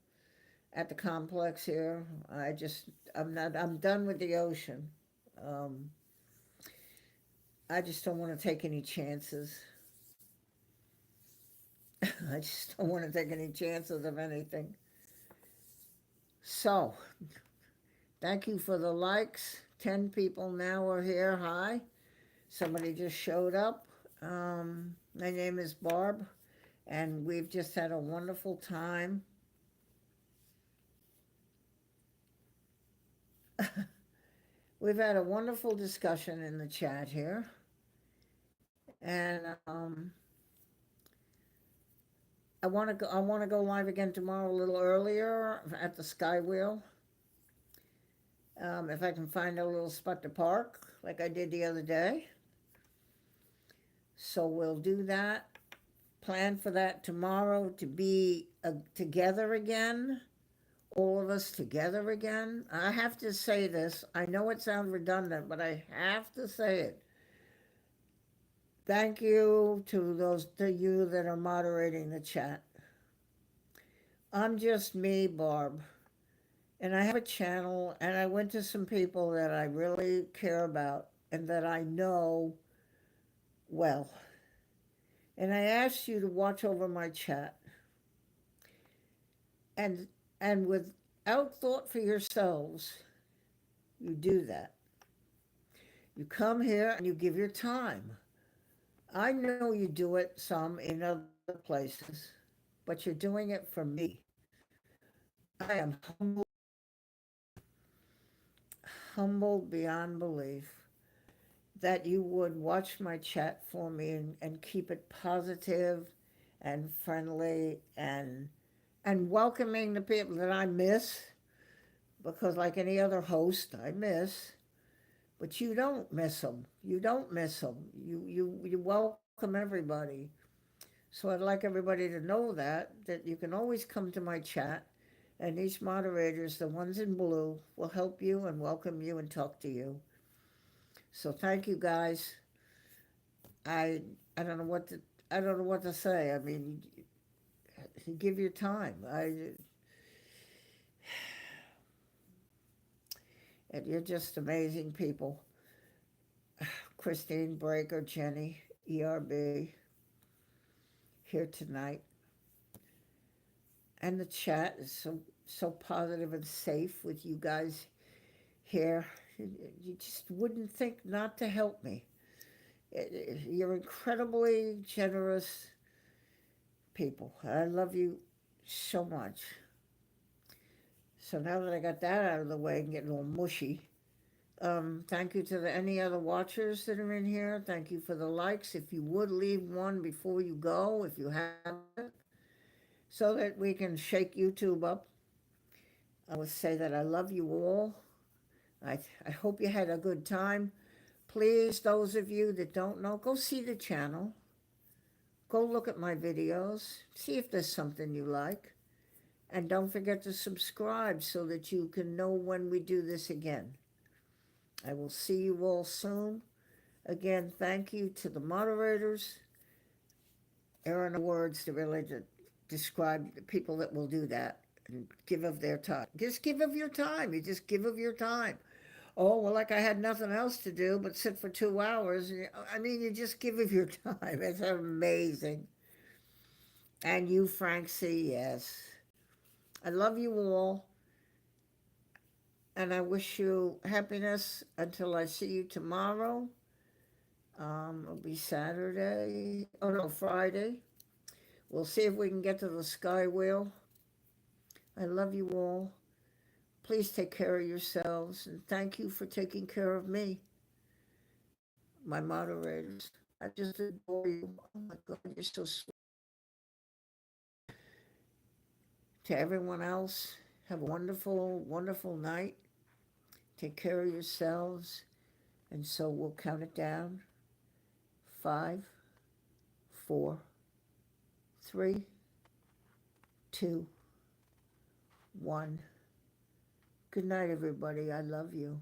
at the complex here. I'm done with the ocean. Um, I just don't want to take any chances. I just don't want to take any chances of anything. So, thank you for the likes. 10 people now are here. Hi. Somebody just showed up. My name is Barb, and we've just had a wonderful time. We've had a wonderful discussion in the chat here. And I want to go live again tomorrow a little earlier at the Skywheel. If I can find a little spot to park like I did the other day. So we'll do that. Plan for that tomorrow to be together again. All of us together again. I have to say this. I know it sounds redundant, but I have to say it. Thank you to you that are moderating the chat. I'm just me, Barb. And I have a channel, and I went to some people that I really care about and that I know well. And I asked you to watch over my chat. And without thought for yourselves, you do that. You come here and you give your time. I know you do it some in other places, but you're doing it for me. I am humbled beyond belief that you would watch my chat for me and keep it positive and friendly and welcoming the people that I miss, because like any other host, I miss. But you don't miss them. You don't miss them. You welcome everybody. So I'd like everybody to know that you can always come to my chat, and these moderators, the ones in blue, will help you and welcome you and talk to you. So thank you guys. I I don't know what to say. I mean, give your time. And you're just amazing people. Christine Breaker, Jenny, ERB, here tonight. And the chat is so positive and safe with you guys here. You just wouldn't think not to help me. You're incredibly generous people. I love you so much. So now that I got that out of the way and getting all mushy, thank you to any other watchers that are in here. Thank you for the likes. If you would leave one before you go, if you haven't, so that we can shake YouTube up. I would say that I love you all. I hope you had a good time. Please, those of you that don't know, go see the channel. Go look at my videos. See if there's something you like. And don't forget to subscribe so that you can know when we do this again. I will see you all soon. Again, thank you to the moderators. There are no words to really describe the people that will do that and give of their time. Just give of your time. You just give of your time. Oh, well, like I had nothing else to do but sit for 2 hours. I mean, you just give of your time. It's amazing. And you, Frank C., yes. I love you all. And I wish you happiness until I see you tomorrow. It'll be Saturday. Oh, no, Friday. We'll see if we can get to the Skywheel. I love you all. Please take care of yourselves. And thank you for taking care of me, my moderators. I just adore you. Oh, my God, you're so sweet. To everyone else, have a wonderful, wonderful night. Take care of yourselves. And so we'll count it down. 5, 4, 3, 2, 1. Good night, everybody. I love you.